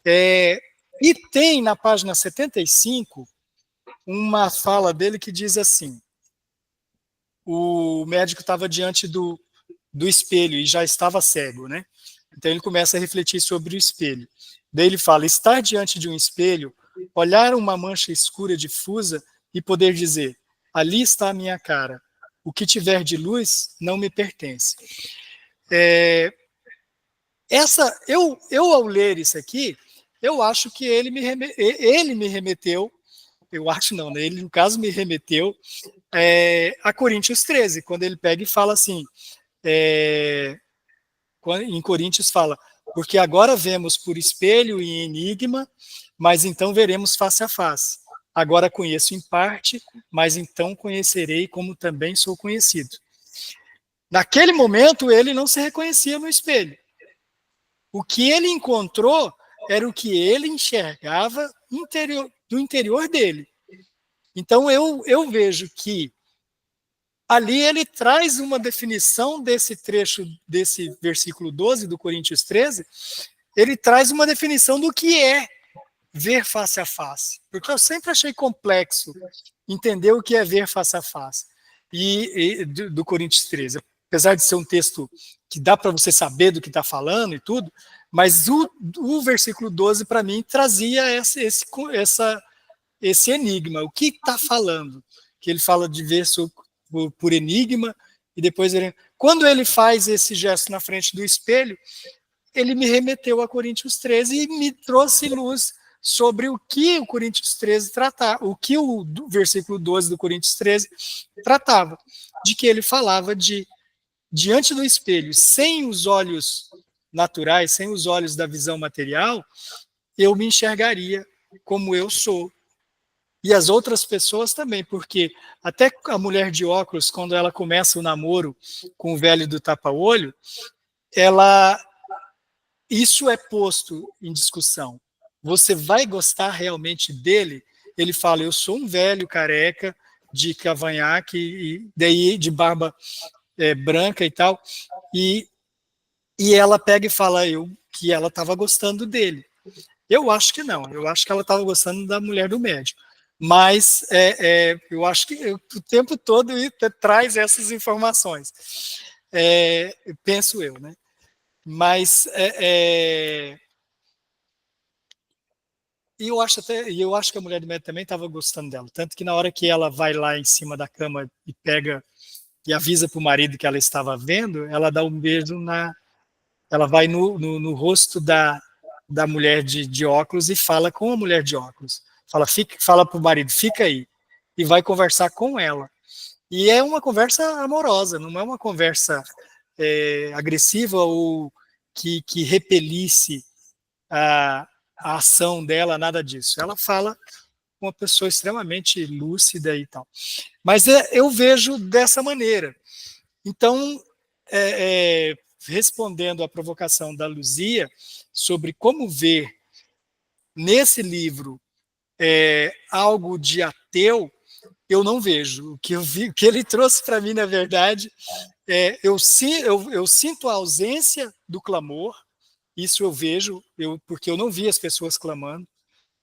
A: E tem, na página 75, uma fala dele que diz assim, o médico estava diante do espelho e já estava cego, né? Então ele começa a refletir sobre o espelho. Daí ele fala, estar diante de um espelho, olhar uma mancha escura difusa e poder dizer, ali está a minha cara, o que tiver de luz não me pertence. Eu ao ler isso aqui, eu acho que ele me remeteu, eu acho não, né? Ele no caso me remeteu a Coríntios 13, quando ele pega e fala assim, em Coríntios fala, porque agora vemos por espelho e enigma, mas então veremos face a face. Agora conheço em parte, mas então conhecerei como também sou conhecido. Naquele momento, ele não se reconhecia no espelho. O que ele encontrou era o que ele enxergava do interior dele. Então, eu vejo que ali ele traz uma definição desse trecho, desse versículo 12 do Coríntios 13, ele traz uma definição do que é ver face a face. Porque eu sempre achei complexo entender o que é ver face a face do Coríntios 13. Apesar de ser um texto que dá para você saber do que está falando e tudo, mas o versículo 12, para mim, trazia esse enigma. O que está falando? Que ele fala de ver por enigma, e depois quando ele faz esse gesto na frente do espelho, ele me remeteu a Coríntios 13 e me trouxe luz sobre o que o Coríntios 13 tratava, o que o versículo 12 do Coríntios 13 tratava, de que ele falava de diante do espelho, sem os olhos naturais, sem os olhos da visão material, eu me enxergaria como eu sou. E as outras pessoas também, porque até a mulher de óculos, quando ela começa o namoro com o velho do tapa-olho, isso é posto em discussão. Você vai gostar realmente dele? Ele fala, eu sou um velho careca de cavanhaque, e daí de barba branca e tal, e ela pega e fala que ela estava gostando dele. Eu acho que não, eu acho que ela estava gostando da mulher do médico. Mas eu acho que o tempo todo traz essas informações. Penso eu, né? Mas eu acho que a mulher do médico também estava gostando dela. Tanto que na hora que ela vai lá em cima da cama e pega e avisa para o marido que ela estava vendo, ela dá um beijo ela vai no rosto da mulher de óculos e fala com a mulher de óculos. Fala para o marido, fica aí. E vai conversar com ela. E é uma conversa amorosa, não é uma conversa agressiva ou que repelisse a ação dela, nada disso. Ela fala com uma pessoa extremamente lúcida e tal. Mas eu vejo dessa maneira. Então, respondendo à provocação da Luzia sobre como ver nesse livro algo de ateu, eu não vejo. O que ele trouxe para mim, na verdade, eu sinto a ausência do clamor, isso eu vejo, porque eu não vi as pessoas clamando.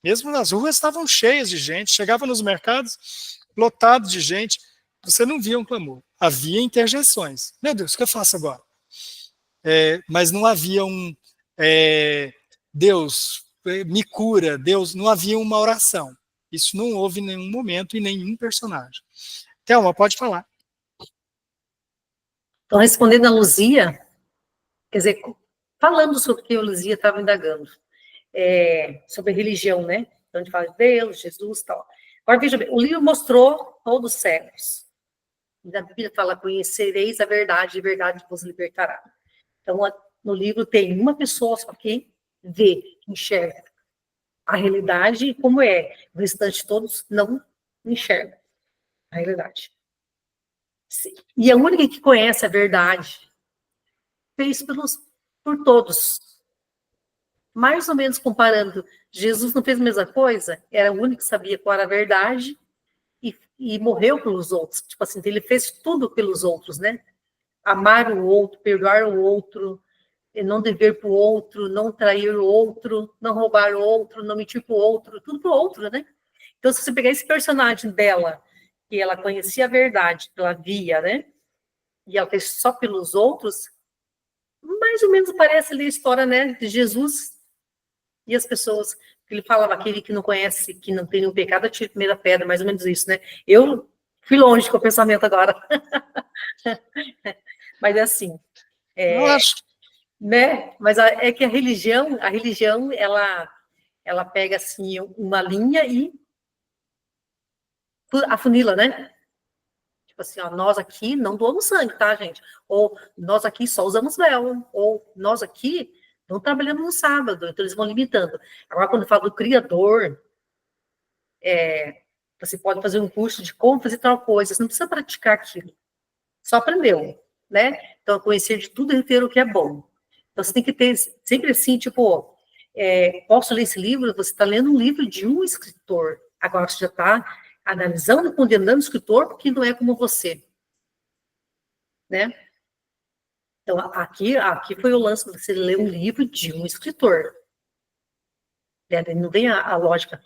A: Mesmo nas ruas estavam cheias de gente, chegava nos mercados lotados de gente, você não via um clamor. Havia interjeições. Meu Deus, o que eu faço agora? Mas não havia Deus me cura, Deus, não havia uma oração. Isso não houve em nenhum momento e nenhum personagem. Thelma, pode falar.
B: Então, respondendo a Luzia, quer dizer, falando sobre o que a Luzia estava indagando, sobre religião, né? Então, a gente fala de Deus, Jesus e tal. Agora, veja bem, o livro mostrou todos os séculos. E a Bíblia fala, conhecereis a verdade vos libertará. Então, no livro tem uma pessoa só que vê, enxerga. a realidade como é. O restante todos não enxergam a realidade. E a única que conhece a verdade fez por todos. Mais ou menos comparando, Jesus não fez a mesma coisa? Era o único que sabia qual era a verdade e morreu pelos outros. Tipo assim, ele fez tudo pelos outros, né? Amar o outro, perdoar o outro, não dever para o outro, não trair o outro, não roubar o outro, não mentir para o outro, tudo para o outro, né? Então, se você pegar esse personagem dela, que ela conhecia a verdade, que ela via, né? E ela fez só pelos outros, mais ou menos parece ali a história, né, de Jesus e as pessoas. Ele falava, aquele que não conhece, que não tem nenhum pecado, atire a primeira pedra, mais ou menos isso, né? Eu fui longe com o pensamento agora. Mas é assim,
A: Eu acho.
B: né? Mas é que a religião, ela pega assim uma linha e afunila, né? Tipo assim, ó, nós aqui não doamos sangue, tá, gente? Ou nós aqui só usamos véu, ou nós aqui não trabalhamos no sábado, então eles vão limitando. Agora, quando fala do Criador, você pode fazer um curso de como fazer tal coisa, você não precisa praticar aquilo, só aprendeu, né? Então, conhecer de tudo inteiro o que é bom. Então, você tem que ter sempre assim, tipo, posso ler esse livro? Você está lendo um livro de um escritor, agora você já está analisando e condenando o escritor porque não é como você, né? Então, aqui foi o lance de você ler um livro de um escritor. Né? Não tem a lógica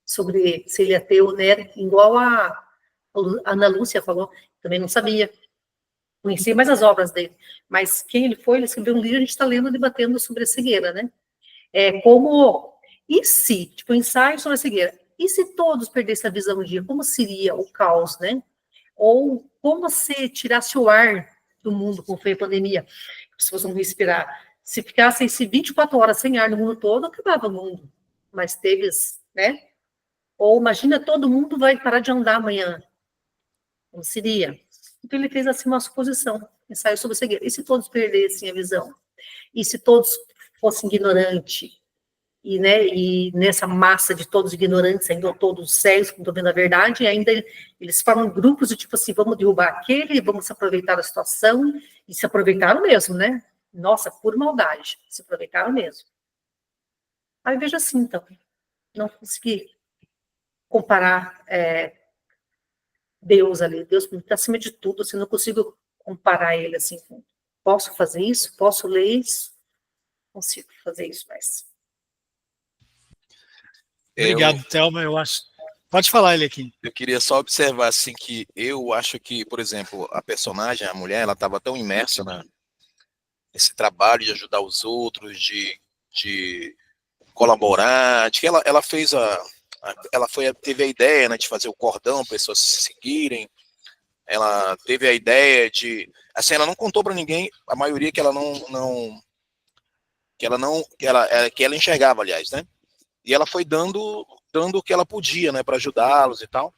B: sobre se ele é ateu, né? Igual a Ana Lúcia falou, também não sabia. Conhecia mais as obras dele. Mas quem ele escreveu um livro, a gente está lendo, debatendo sobre a cegueira, né? E se, tipo, ensaio sobre a cegueira, e se todos perdessem a visão um dia, como seria o caos, né? Ou como se tirasse o ar do mundo, como foi a pandemia, as pessoas não respirar. Se ficassem 24 horas sem ar no mundo todo, acabava o mundo. Mas teve, né? Ou imagina, todo mundo vai parar de andar amanhã. Como seria? Então ele fez assim uma suposição, ensaio sobre a cegueira. E se todos perdessem a visão? E se todos fossem ignorantes? E, né, e nessa massa de todos ignorantes, ainda todos cegos, que não estão vendo a verdade, e ainda eles formam grupos de tipo assim, vamos derrubar aquele, vamos se aproveitar da situação, e se aproveitaram mesmo, né? Nossa, por maldade, se aproveitaram mesmo. Aí veja assim, então, não consegui comparar Deus ali, Deus está acima de tudo, assim, não consigo comparar ele assim, posso fazer isso, posso ler isso, consigo fazer isso, mas...
A: Obrigado, Thelma, eu acho. Pode falar, ele aqui.
C: Eu queria só observar assim que eu acho que, por exemplo, a personagem, a mulher, ela estava tão imersa nesse trabalho de ajudar os outros, de colaborar, de que ela fez teve a ideia, né, de fazer o cordão, pessoas se seguirem. Ela teve a ideia de, assim, ela não contou para ninguém, a maioria que ela que ela enxergava, aliás, né? E ela foi dando o que ela podia, né, para ajudá-los e tal.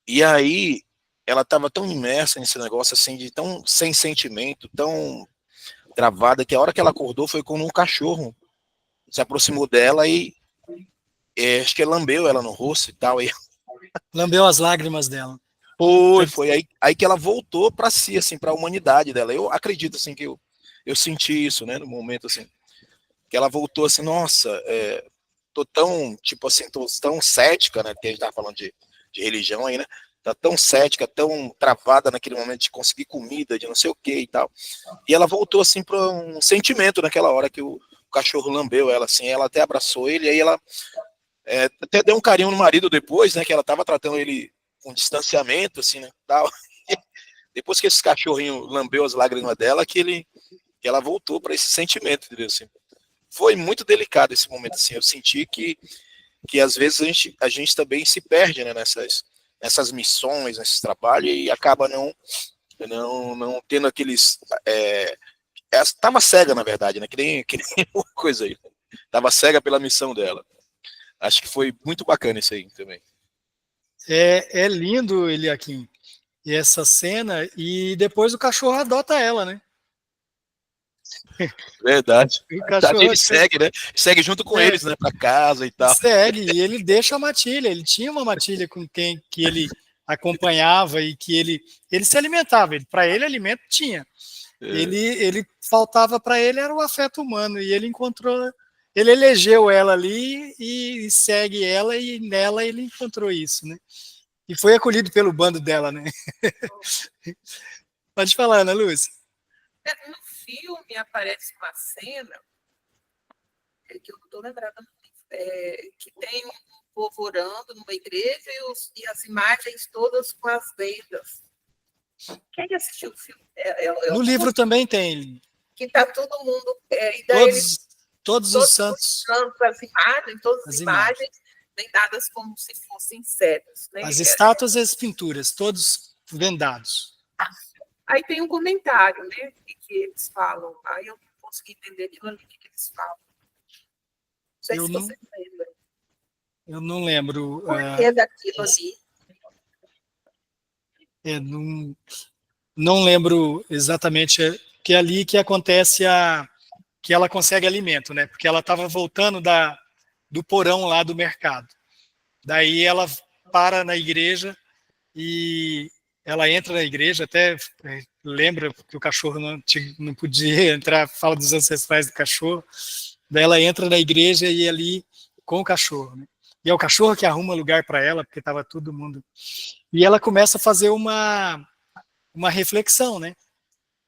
C: E aí ela estava tão imersa nesse negócio assim, de tão sem sentimento, tão travada, que a hora que ela acordou foi quando um cachorro se aproximou dela e acho que lambeu ela no rosto e tal. E
A: Lambeu as lágrimas dela.
C: foi aí que ela voltou para si, assim, para a humanidade dela. Eu acredito assim que eu senti isso, né, no momento assim, que ela voltou assim, nossa, tô tão, tipo assim, tô tão cética, né, que a gente tava falando de religião aí, né, tá tão cética, tão travada naquele momento de conseguir comida, de não sei o que e tal, e ela voltou assim para um sentimento naquela hora que o cachorro lambeu ela, assim, ela até abraçou ele, e aí ela até deu um carinho no marido depois, né, que ela tava tratando ele com distanciamento, assim, né, tal. Depois que esse cachorrinho lambeu as lágrimas dela, que ela voltou para esse sentimento, entendeu, assim. Foi muito delicado esse momento, assim, eu senti que às vezes a gente também se perde, né, nessas missões, nesses trabalhos, e acaba não tendo aqueles... Tava cega, na verdade, né, que nem uma coisa aí. Tava cega pela missão dela. Acho que foi muito bacana isso aí também.
A: É lindo, Eliakim, essa cena, e depois o cachorro adota ela, né?
C: Verdade.
A: O
C: Tá,
A: cachorro
C: ele segue, né? Segue junto com
A: É.
C: eles, né? Pra casa e tal.
A: segue, e ele deixa a matilha. Ele tinha uma matilha com quem que ele acompanhava e que ele se alimentava. Para ele, alimento tinha. Ele faltava para ele era o afeto humano, e ele encontrou, ele elegeu ela ali e segue ela, e nela ele encontrou isso, né? E foi acolhido pelo bando dela, né? Pode falar, Ana Lúcia.
E: No filme aparece uma cena que eu não estou lembrada, que tem um povo orando numa igreja e as imagens todas com as vendas. Quem assistiu o filme?
A: No livro também tem.
E: Que está todo mundo. E daí
A: todos os santos.
E: As imagens, todas as imagens, nem dadas como se fossem cegas. Né?
A: As estátuas e as pinturas, todos vendados.
E: Aí tem um comentário, né? Que eles falam. Aí eu não consegui entender aquilo ali que eles falam. Não sei se você lembra.
A: Eu não lembro.
E: Por que daquilo ali?
A: Não lembro exatamente, que é ali que acontece que ela consegue alimento, né? Porque ela estava voltando do porão lá do mercado. Daí ela para na igreja e ela entra na igreja, até lembra que o cachorro não podia entrar, fala dos ancestrais do cachorro. Daí ela entra na igreja e ali com o cachorro, né? E é o cachorro que arruma lugar para ela, porque estava todo mundo. E ela começa a fazer uma reflexão, né?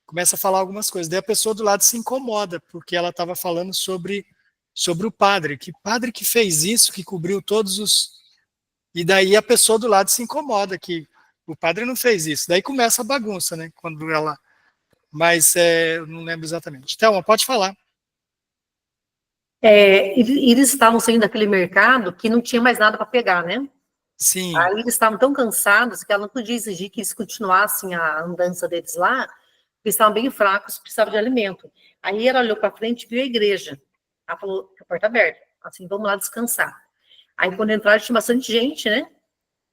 A: Começa a falar algumas coisas. Daí a pessoa do lado se incomoda, porque ela estava falando sobre o padre. Que padre que fez isso, que cobriu todos os... E daí a pessoa do lado se incomoda, que o padre não fez isso. Daí começa a bagunça, né? Quando ela... Mas eu não lembro exatamente. Thelma, pode falar.
B: Eles estavam saindo daquele mercado que não tinha mais nada para pegar, né?
A: Sim.
B: Aí eles estavam tão cansados que ela não podia exigir que eles continuassem a andança deles lá, porque eles estavam bem fracos, precisavam de alimento. Aí ela olhou para frente e viu a igreja. Ela falou, a porta aberta. Assim, vamos lá descansar. Aí quando entraram, tinha bastante gente, né?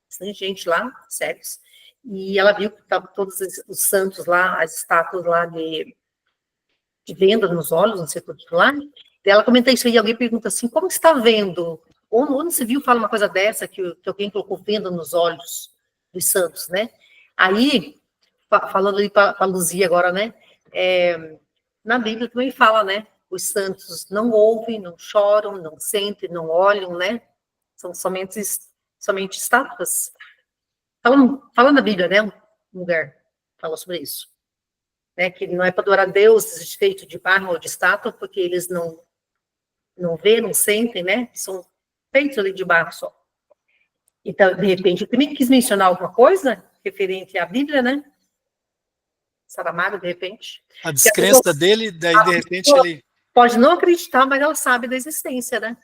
B: Bastante gente lá, sérios. E ela viu que estavam todos os santos lá, as estátuas lá de venda nos olhos, não sei o que lá. Daí ela comenta isso aí, alguém pergunta assim, como você está vendo? Onde você viu fala uma coisa dessa, que alguém colocou venda nos olhos dos santos, né? Aí, falando ali para a Luzia agora, né? Na Bíblia também fala, né? Os santos não ouvem, não choram, não sentem, não olham, né? São somente estátuas. Fala na Bíblia, né? Um lugar fala sobre isso. Né? Que não é para adorar deuses feitos de barro ou de estátua, porque eles não vê, não sentem, né? São feitos ali de barro só. Então, de repente, eu também quis mencionar alguma coisa referente à Bíblia, né? Saramago, de repente.
A: A descrença dele, daí de repente ele...
B: Pode não acreditar, mas ela sabe da existência, né?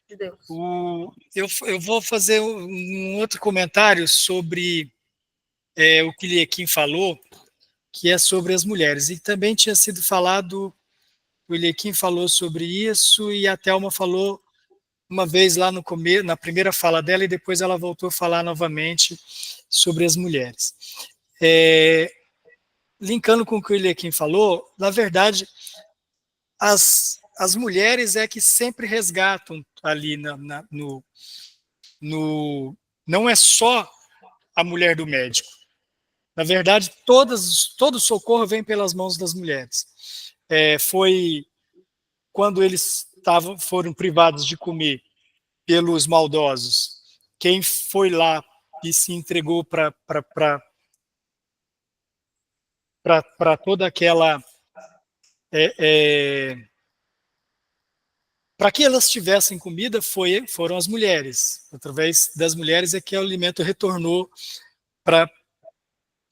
B: De Deus.
A: Eu vou fazer um outro comentário sobre o que Eliakim falou, que é sobre as mulheres. E também tinha sido falado, o Eliakim falou sobre isso, e a Thelma falou uma vez lá no começo, na primeira fala dela, e depois ela voltou a falar novamente sobre as mulheres. Linkando com o que o Eliakim falou, na verdade, as mulheres é que sempre resgatam ali não é só a mulher do médico. Na verdade, todo socorro vem pelas mãos das mulheres. Foi quando eles foram privados de comer pelos maldosos. Quem foi lá e se entregou para toda aquela... para que elas tivessem comida foram as mulheres. Através das mulheres é que o alimento retornou para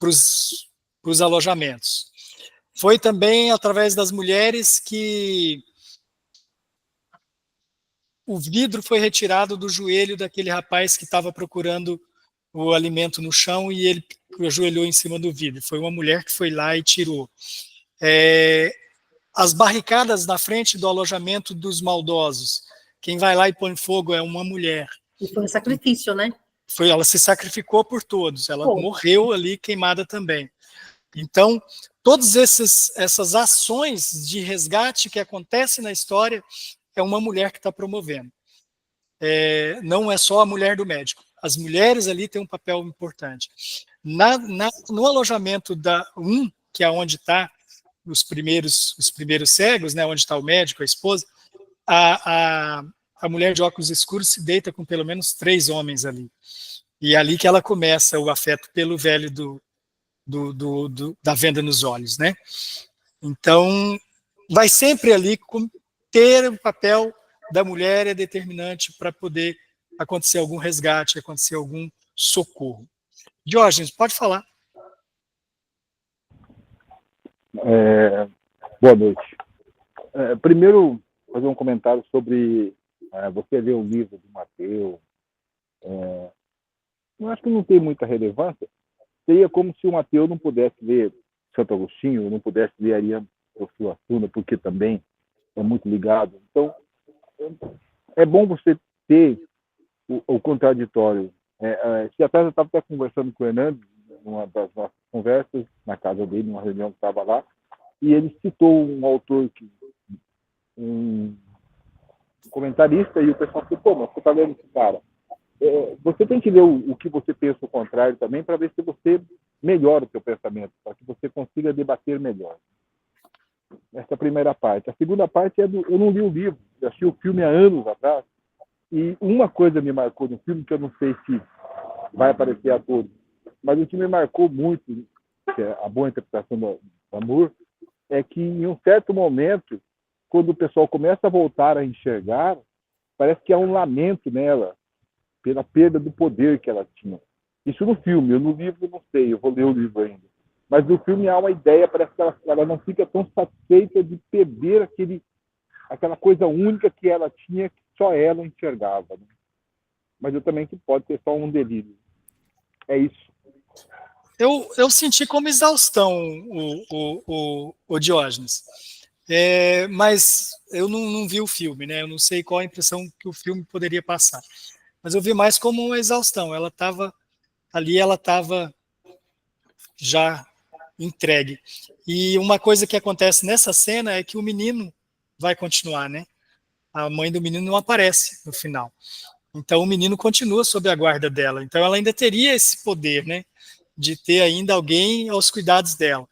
A: os alojamentos. Foi também através das mulheres que o vidro foi retirado do joelho daquele rapaz que estava procurando o alimento no chão e ele ajoelhou em cima do vidro. Foi uma mulher que foi lá e tirou. As barricadas na frente do alojamento dos maldosos, quem vai lá e põe fogo é uma mulher.
B: E foi um sacrifício, né?
A: Ela se sacrificou por todos, ela morreu ali queimada também. Então, todas essas ações de resgate que acontecem na história é uma mulher que está promovendo. Não é só a mulher do médico. As mulheres ali têm um papel importante. No alojamento da que é onde está os primeiros cegos, né, onde está o médico, a esposa, a mulher de óculos escuros se deita com pelo menos 3 homens ali. E é ali que ela começa o afeto pelo velho da venda nos olhos, né? Então, vai sempre ali ter o papel da mulher é determinante para poder acontecer algum resgate, acontecer algum socorro. Diógenes, pode falar.
G: Boa noite. Primeiro, fazer um comentário sobre você ler o livro do Mateus. Eu acho que não tem muita relevância. Seria como se o Mateus não pudesse ler Santo Agostinho, não pudesse ler Ariano Suassuna, porque também é muito ligado. Então, é bom você ter o contraditório. Se atrás eu estava até conversando com o Hernandes, numa das nossas conversas, na casa dele, numa reunião que estava lá, e ele citou um autor, um comentarista, e o pessoal falou, pô, mas você está lendo esse cara? Você tem que ler o que você pensa o contrário também, para ver se você melhora o seu pensamento, para que você consiga debater melhor. Essa é a primeira parte. A segunda parte eu não li o livro, eu assisti o filme há anos atrás, e uma coisa me marcou no filme, que eu não sei se vai aparecer a todos, mas o que me marcou muito, que é a boa interpretação do amor, é que em um certo momento, quando o pessoal começa a voltar a enxergar, parece que há um lamento nela, pela perda do poder que ela tinha. Isso no filme, eu no livro não sei, eu vou ler o livro ainda. Mas no filme há uma ideia, parece que ela não fica tão satisfeita de perder aquela coisa única que ela tinha, que só ela enxergava. Né? Mas eu também que pode ser só um delírio. É isso.
A: Eu senti como exaustão o Diógenes. Mas eu não vi o filme, né? Eu não sei qual a impressão que o filme poderia passar. Mas eu vi mais como uma exaustão. Ela estava já entregue. E uma coisa que acontece nessa cena é que o menino vai continuar, né? A mãe do menino não aparece no final. Então o menino continua sob a guarda dela. Então ela ainda teria esse poder, né? De ter ainda alguém aos cuidados dela.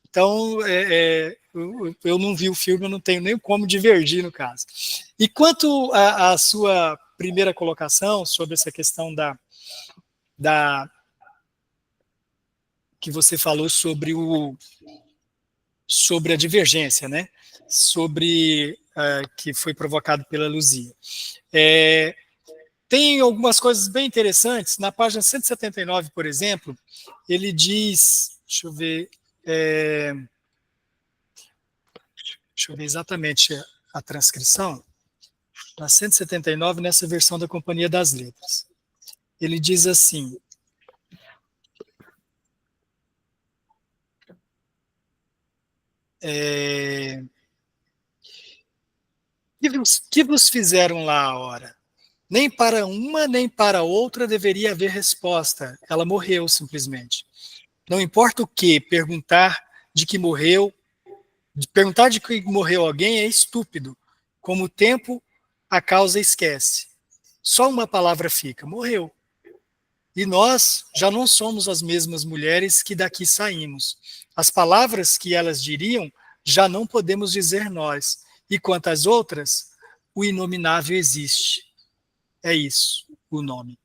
A: Então, eu não vi o filme, eu não tenho nem como divergir no caso. E quanto à sua primeira colocação sobre essa questão que você falou sobre a divergência, né? Sobre que foi provocado pela Luzia. Tem algumas coisas bem interessantes. Na página 179, por exemplo, ele diz, deixa eu ver exatamente a transcrição, na 179, nessa versão da Companhia das Letras. Ele diz assim: que vos fizeram lá, ora? Nem para uma, nem para outra deveria haver resposta. Ela morreu, simplesmente. Não importa o que, perguntar de que morreu alguém é estúpido. Como o tempo, a causa esquece. Só uma palavra fica: morreu. E nós já não somos as mesmas mulheres que daqui saímos. As palavras que elas diriam já não podemos dizer nós. E quanto às outras, o inominável existe. É isso, o nome.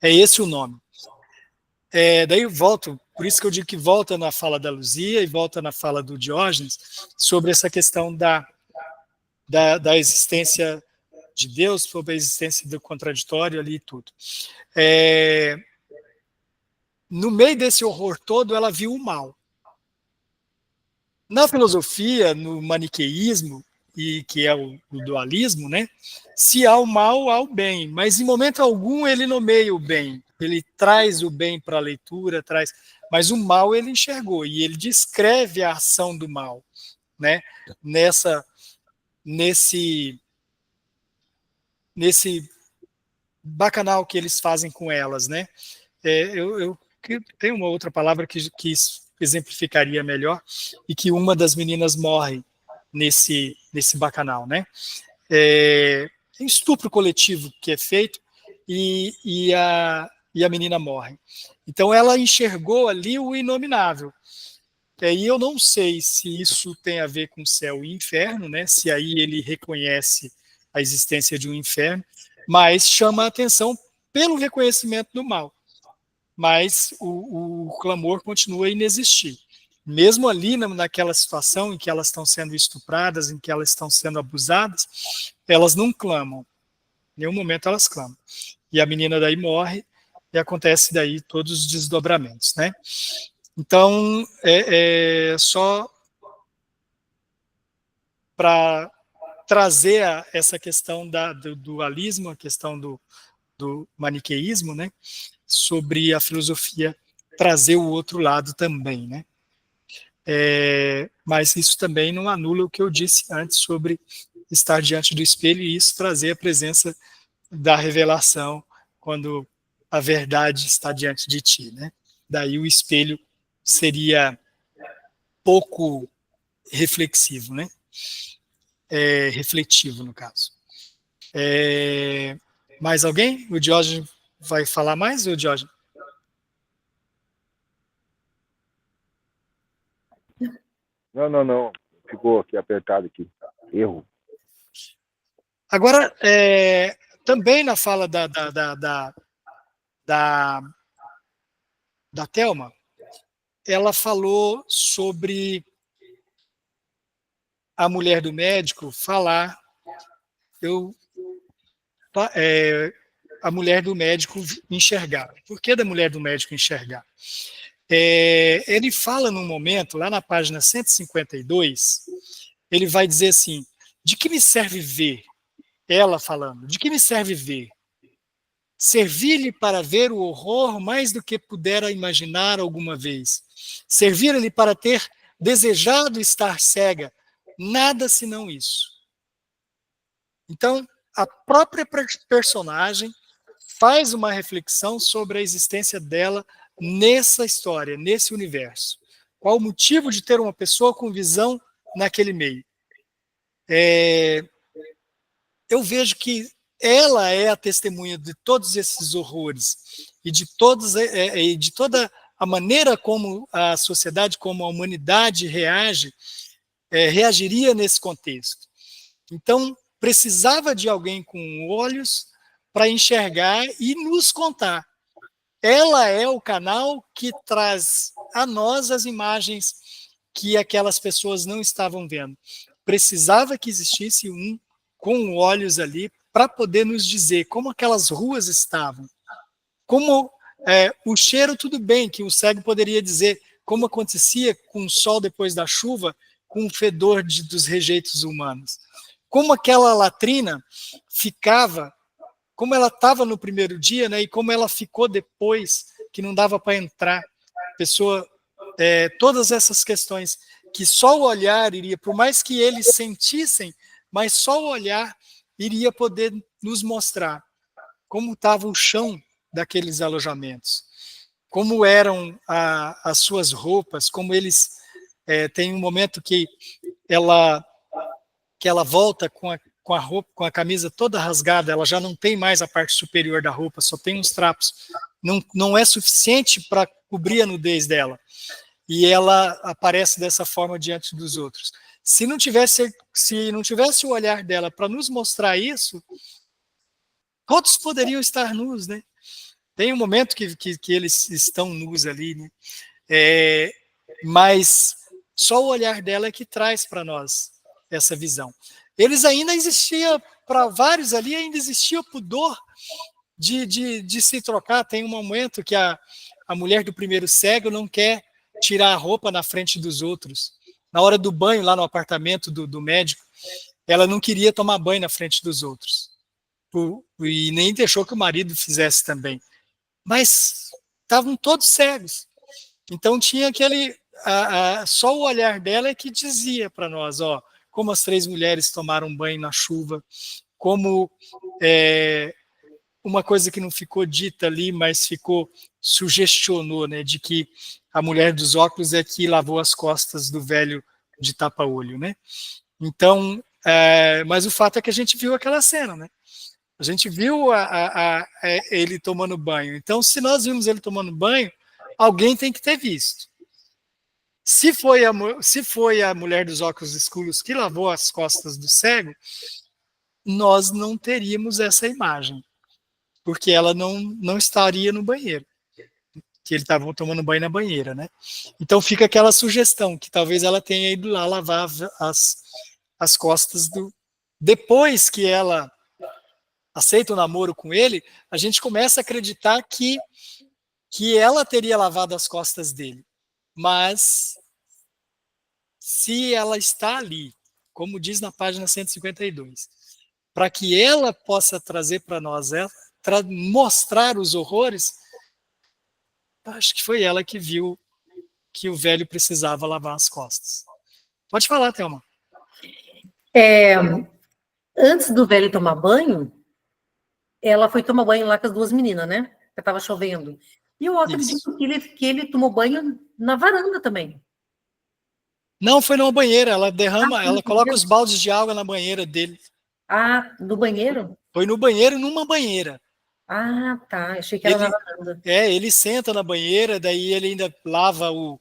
A: É esse o nome. Daí eu volto, por isso que eu digo que volta na fala da Luzia e volta na fala do Diógenes, sobre essa questão da existência de Deus, sobre a existência do contraditório ali e tudo. No meio desse horror todo, ela viu o mal. Na filosofia, no maniqueísmo, e que é o dualismo, né? Se há o mal, há o bem, mas em momento algum ele nomeia o bem, ele traz o bem para a leitura, mas o mal ele enxergou, e ele descreve a ação do mal, né? Nesse bacanal que eles fazem com elas, né? Eu tenho uma outra palavra que exemplificaria melhor, e que uma das meninas morre nesse bacanal, né? Estupro coletivo que é feito, e a menina morre. Então ela enxergou ali o inominável. E eu não sei se isso tem a ver com céu e inferno, né? Se aí ele reconhece a existência de um inferno, mas chama a atenção pelo reconhecimento do mal. Mas o clamor continua a inexistir. Mesmo ali naquela situação em que elas estão sendo estupradas, em que elas estão sendo abusadas, elas não clamam. Em nenhum momento elas clamam. E a menina daí morre, e acontece daí todos os desdobramentos, né? Então, só para trazer essa questão do dualismo, a questão do maniqueísmo, né? Sobre a filosofia trazer o outro lado também, né? Mas isso também não anula o que eu disse antes sobre estar diante do espelho e isso trazer a presença da revelação quando a verdade está diante de ti, né? Daí o espelho seria pouco reflexivo, né? Refletivo, no caso. Mais alguém? O Diógenes vai falar mais, ou Diógenes?
G: Não. Ficou aqui apertado aqui. Erro.
A: Agora, também na fala da Thelma, ela falou sobre a mulher do médico falar, a mulher do médico enxergar. Por que da mulher do médico enxergar? Ele fala num momento, lá na página 152, ele vai dizer assim, de que me serve ver? Ela falando, de que me serve ver? Servir-lhe para ver o horror mais do que pudera imaginar alguma vez. Servir-lhe para ter desejado estar cega. Nada senão isso. Então, a própria personagem faz uma reflexão sobre a existência dela nessa história, nesse universo. Qual o motivo de ter uma pessoa com visão naquele meio? Eu vejo que ela é a testemunha de todos esses horrores e de toda a maneira como a sociedade, como a humanidade reagiria nesse contexto. Então, precisava de alguém com olhos para enxergar e nos contar. Ela é o canal que traz a nós as imagens que aquelas pessoas não estavam vendo. Precisava que existisse um com olhos ali para poder nos dizer como aquelas ruas estavam. Como o cheiro, tudo bem, que o cego poderia dizer como acontecia com o sol depois da chuva, com o fedor dos rejeitos humanos. Como aquela latrina ficava, como ela estava no primeiro dia, né, e como ela ficou depois, que não dava para entrar. Pessoa, todas essas questões que só o olhar iria, por mais que eles sentissem, mas só o olhar iria poder nos mostrar como estava o chão daqueles alojamentos, como eram as suas roupas, como eles... tem um momento que ela volta com a roupa, com a camisa toda rasgada, ela já não tem mais a parte superior da roupa, só tem uns trapos. Não é suficiente para cobrir a nudez dela. E ela aparece dessa forma diante dos outros. Se não tivesse o olhar dela para nos mostrar isso, todos poderiam estar nus, né? Tem um momento que eles estão nus ali, né? Mas só o olhar dela é que traz para nós essa visão. Eles ainda existia, para vários ali, ainda existia o pudor de se trocar. Tem um momento que a mulher do primeiro cego não quer tirar a roupa na frente dos outros. Na hora do banho, lá no apartamento do médico, ela não queria tomar banho na frente dos outros. E nem deixou que o marido fizesse também. Mas estavam todos cegos. Então tinha aquele... só o olhar dela é que dizia para nós, como as 3 mulheres tomaram banho na chuva, como uma coisa que não ficou dita ali, mas ficou sugestionou, né, de que a mulher dos óculos é que lavou as costas do velho de tapa-olho, né? Então, mas o fato é que a gente viu aquela cena, né? A gente viu ele tomando banho. Então, se nós vimos ele tomando banho, alguém tem que ter visto. Se foi a mulher dos óculos escuros que lavou as costas do cego, nós não teríamos essa imagem, porque ela não estaria no banheiro, que ele estava tomando banho na banheira, né? Então fica aquela sugestão, que talvez ela tenha ido lá lavar as costas do... Depois que ela aceita o namoro com ele, a gente começa a acreditar que ela teria lavado as costas dele. Mas, se ela está ali, como diz na página 152, para que ela possa trazer para nós, mostrar os horrores, acho que foi ela que viu que o velho precisava lavar as costas. Pode falar, Thelma.
B: Antes do velho tomar banho, ela foi tomar banho lá com as duas meninas, né? Porque estava chovendo. E eu acredito que ele tomou banho na varanda também.
A: Não, foi numa banheira. Ela derrama, ela coloca os baldes de água na banheira dele.
B: Ah, no banheiro?
A: Foi no banheiro, numa banheira.
B: Ah, tá. Achei que era na varanda.
A: Ele senta na banheira, daí ele ainda lava o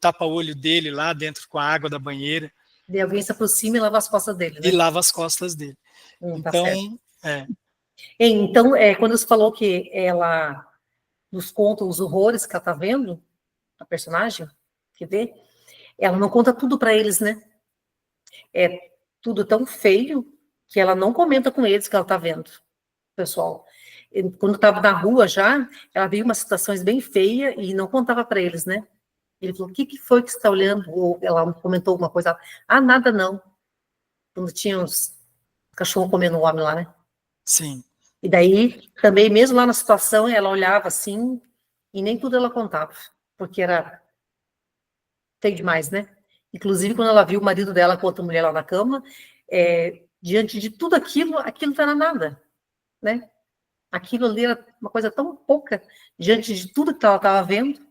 A: tapa-olho dele lá dentro com a água da banheira.
B: E alguém se aproxima e lava as costas dele, né?
A: E lava as costas dele. Então,
B: Então, quando você falou que ela nos conta os horrores que ela tá vendo, a personagem que vê, ela não conta tudo para eles, né? É tudo tão feio que ela não comenta com eles que ela tá vendo, pessoal. Quando estava na rua já, ela viu umas situações bem feias e não contava para eles, né? Ele falou, o que foi que você está olhando? Ou ela comentou alguma coisa. Ah, nada não. Quando tinha uns cachorros comendo o homem lá, né?
A: Sim.
B: E daí, também, mesmo lá na situação, ela olhava assim, e nem tudo ela contava, porque era feio demais, né? Inclusive, quando ela viu o marido dela com outra mulher lá na cama, diante de tudo aquilo, aquilo não era nada, né? Aquilo ali era uma coisa tão pouca, diante de tudo que ela estava vendo,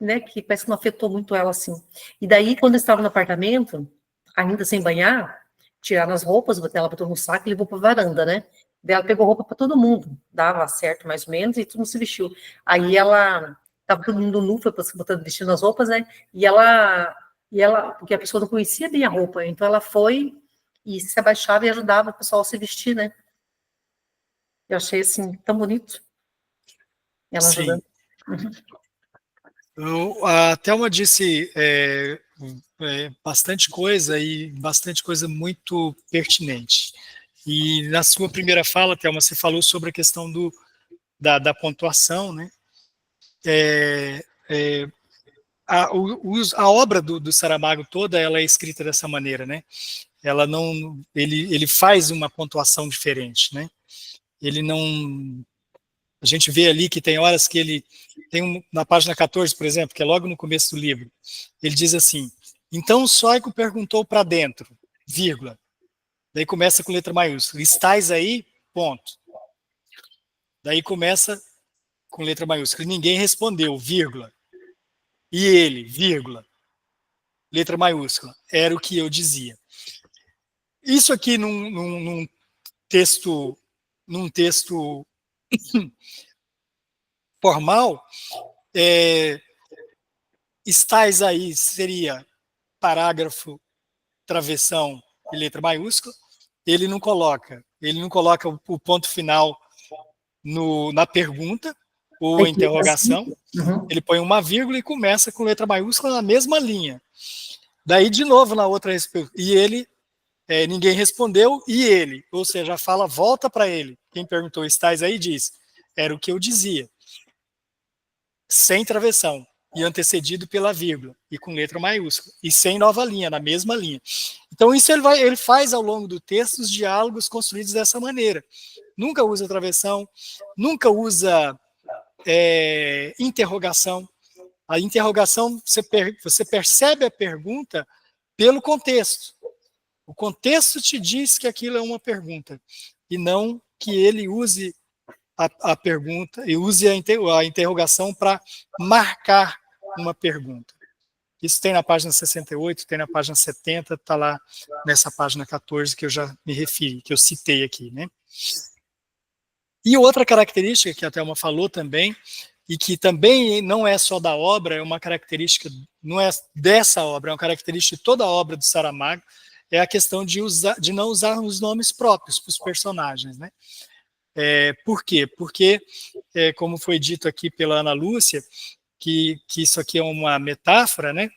B: né? Que parece que não afetou muito ela, assim. E daí, quando estava no apartamento, ainda sem banhar, tiraram as roupas, ela botou no saco e levou para a varanda, né? Daí ela pegou roupa para todo mundo, dava certo mais ou menos, e todo mundo se vestiu. Aí ela, estava todo mundo nu, foi vestindo as roupas, né? E ela, porque a pessoa não conhecia bem a roupa, então ela foi e se abaixava e ajudava o pessoal a se vestir, né? Eu achei, assim, tão bonito. Ela ajudando.
A: A Thelma disse bastante coisa e bastante coisa muito pertinente. E na sua primeira fala, Thelma, você falou sobre a questão da pontuação, né? A obra do Saramago toda, ela é escrita dessa maneira, né? Ela não, ele faz uma pontuação diferente, né? Ele não, a gente vê ali que tem horas que ele tem na página 14, por exemplo, que é logo no começo do livro, ele diz assim: então o Sóico perguntou para dentro, vírgula. Daí começa com letra maiúscula. Estais aí? Ponto. Daí começa com letra maiúscula. Ninguém respondeu, vírgula. E ele, vírgula. Letra maiúscula. Era o que eu dizia. Isso aqui num texto formal, estais aí seria parágrafo, travessão e letra maiúscula. Ele não coloca o ponto final na pergunta ou interrogação. Ele põe uma vírgula e começa com letra maiúscula na mesma linha. Daí, de novo, na outra, e ele, ninguém respondeu, e ele, ou seja, a fala volta para ele. Quem perguntou, estais aí, diz, era o que eu dizia. Sem travessão, e antecedido pela vírgula, e com letra maiúscula, e sem nova linha, na mesma linha. Então, isso ele faz ao longo do texto os diálogos construídos dessa maneira. Nunca usa travessão, nunca usa interrogação. A interrogação, você percebe a pergunta pelo contexto. O contexto te diz que aquilo é uma pergunta, e não que ele use a pergunta e use a interrogação para marcar uma pergunta. Isso tem na página 68, tem na página 70, está lá nessa página 14 que eu já me referi, que eu citei aqui, né? E outra característica que a Thelma falou também, e que também não é só da obra, é uma característica, não é dessa obra, é uma característica de toda a obra do Saramago, é a questão de não usar os nomes próprios para os personagens, né? Por quê? Porque, como foi dito aqui pela Ana Lúcia, que isso aqui é uma metáfora, né?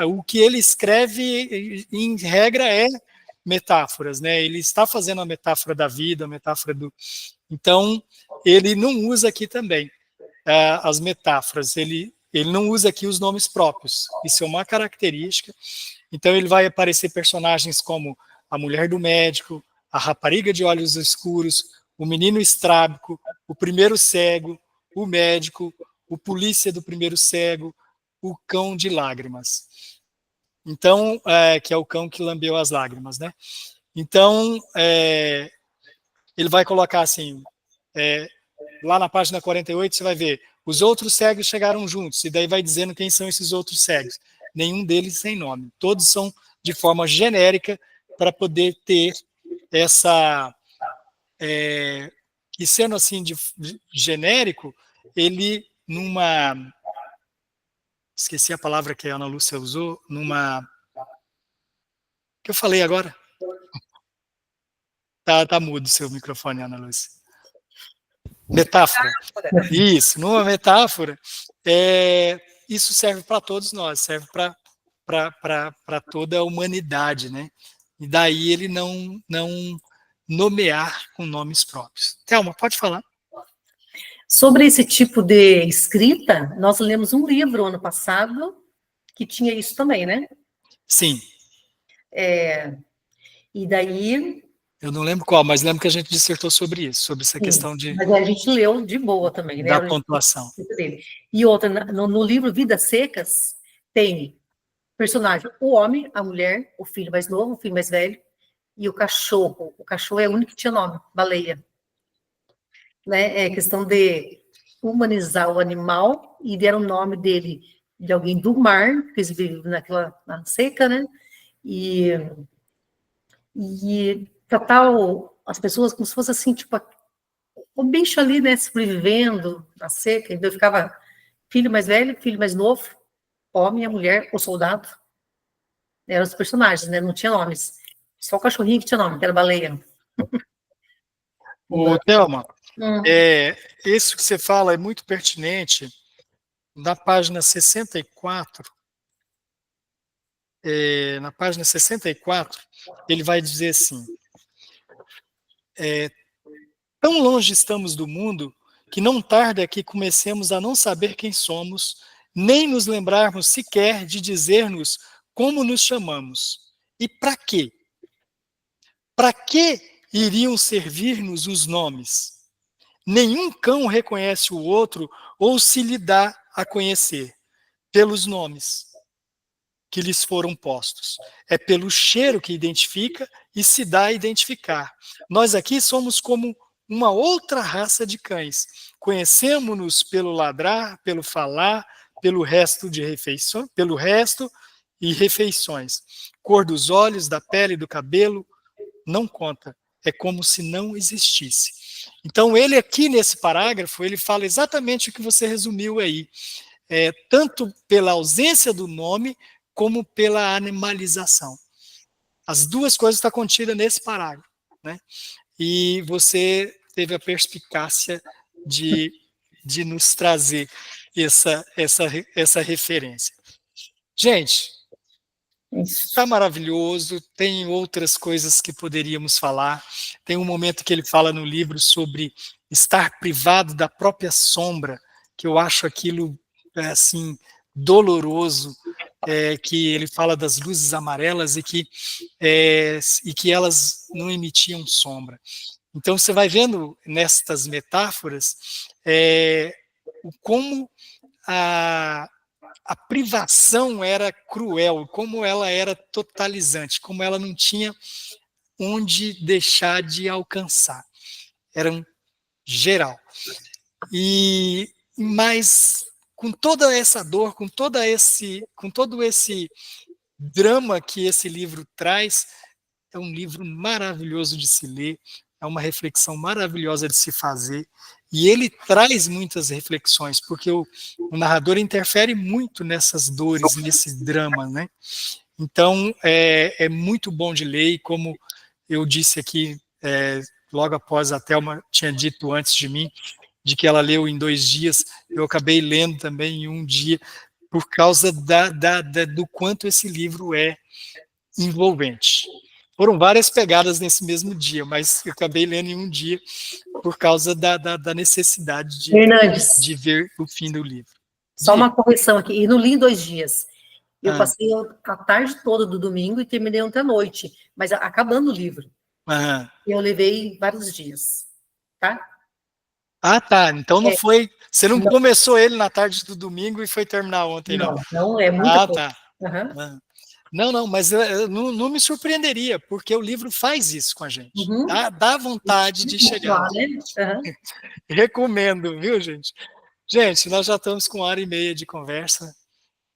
A: O que ele escreve, em regra, é metáforas, né? Ele está fazendo a metáfora da vida, a metáfora do... Então, ele não usa aqui também as metáforas, ele não usa aqui os nomes próprios, isso é uma característica. Então, ele vai aparecer personagens como a mulher do médico, a rapariga de olhos escuros, o menino estrábico, o primeiro cego, o médico, o polícia do primeiro cego, o cão de lágrimas. Então, que é o cão que lambeu as lágrimas, né? Então, ele vai colocar assim, lá na página 48, você vai ver, os outros cegos chegaram juntos, e daí vai dizendo quem são esses outros cegos. Nenhum deles tem nome. Todos são de forma genérica para poder ter essa... e sendo assim de genérico, ele numa... Esqueci a palavra que a Ana Lúcia usou, numa... que eu falei agora? Tá mudo o seu microfone, Ana Lúcia. Metáfora. Isso, numa metáfora, isso serve para todos nós, serve para toda a humanidade, né? E daí ele não nomear com nomes próprios. Thelma, pode falar.
B: Sobre esse tipo de escrita, nós lemos um livro ano passado que tinha isso também, né?
A: Sim.
B: E daí...
A: Eu não lembro qual, mas lembro que a gente dissertou sobre isso, sobre essa questão de...
B: Mas a gente leu de boa também, né?
A: Da pontuação.
B: E outra, no livro Vidas Secas, tem personagem, o homem, a mulher, o filho mais novo, o filho mais velho, e o cachorro. O cachorro é o único que tinha nome, Baleia. Né? É questão de humanizar o animal e deram o nome dele de alguém do mar, porque eles vivem na seca, né? E tratar as pessoas como se fosse assim, tipo, o bicho ali, né, sobrevivendo na seca. Então ficava filho mais velho, filho mais novo, homem, a mulher, o soldado. Eram os personagens, né? Não tinha nomes. Só o cachorrinho que tinha nome, que era Baleia.
A: Thelma, isso que você fala é muito pertinente. Na página 64, ele vai dizer assim, tão longe estamos do mundo que não tarda que comecemos a não saber quem somos, nem nos lembrarmos sequer de dizer-nos como nos chamamos. E para quê? Para que iriam servir-nos os nomes? Nenhum cão reconhece o outro ou se lhe dá a conhecer pelos nomes que lhes foram postos. É pelo cheiro que identifica e se dá a identificar. Nós aqui somos como uma outra raça de cães. Conhecemos-nos pelo ladrar, pelo falar, pelo resto e refeições. Cor dos olhos, da pele, do cabelo, não conta. É como se não existisse. Então, ele aqui nesse parágrafo, ele fala exatamente o que você resumiu aí. Tanto pela ausência do nome, como pela animalização. As duas coisas estão contidas nesse parágrafo, né? E você teve a perspicácia de nos trazer essa referência. Gente, está maravilhoso, tem outras coisas que poderíamos falar. Tem um momento que ele fala no livro sobre estar privado da própria sombra, que eu acho aquilo assim doloroso, que ele fala das luzes amarelas e que elas não emitiam sombra. Então você vai vendo nestas metáforas como a privação era cruel, como ela era totalizante, como ela não tinha onde deixar de alcançar. Eram geral. Mas com toda essa dor, com todo esse drama que esse livro traz, é um livro maravilhoso de se ler, é uma reflexão maravilhosa de se fazer, e ele traz muitas reflexões, porque o narrador interfere muito nessas dores, nesse drama, né? Então, é muito bom de ler, e como eu disse aqui, logo após a Thelma tinha dito antes de mim, de que ela leu em 2 dias, eu acabei lendo também em 1 dia, por causa do quanto esse livro é envolvente. Foram várias pegadas nesse mesmo dia, mas eu acabei lendo em 1 dia por causa da necessidade de ver o fim do livro.
B: Só uma correção aqui, e não li em 2 dias. Eu passei a tarde toda do domingo e terminei ontem à noite, mas acabando o livro. Eu levei vários dias, tá?
A: Ah, tá. Então não foi... Você não começou ele na tarde do domingo e foi terminar ontem, não?
B: Não, é muita coisa.
A: Tá. Não, mas não me surpreenderia, porque o livro faz isso com a gente. Dá vontade de chegar.
B: Né?
A: Recomendo, viu, gente? Gente, nós já estamos com 1h30 de conversa.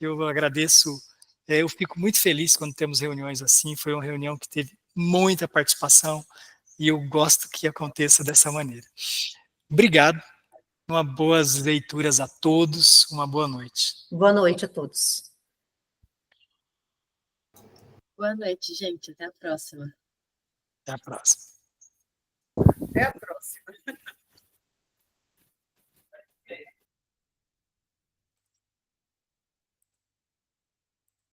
A: Eu agradeço. Eu fico muito feliz quando temos reuniões assim. Foi uma reunião que teve muita participação e eu gosto que aconteça dessa maneira. Obrigado. Boas leituras a todos. Uma boa noite.
B: Boa noite a todos.
D: Boa noite, gente. Até a próxima.
A: Até a próxima.
E: Até a próxima.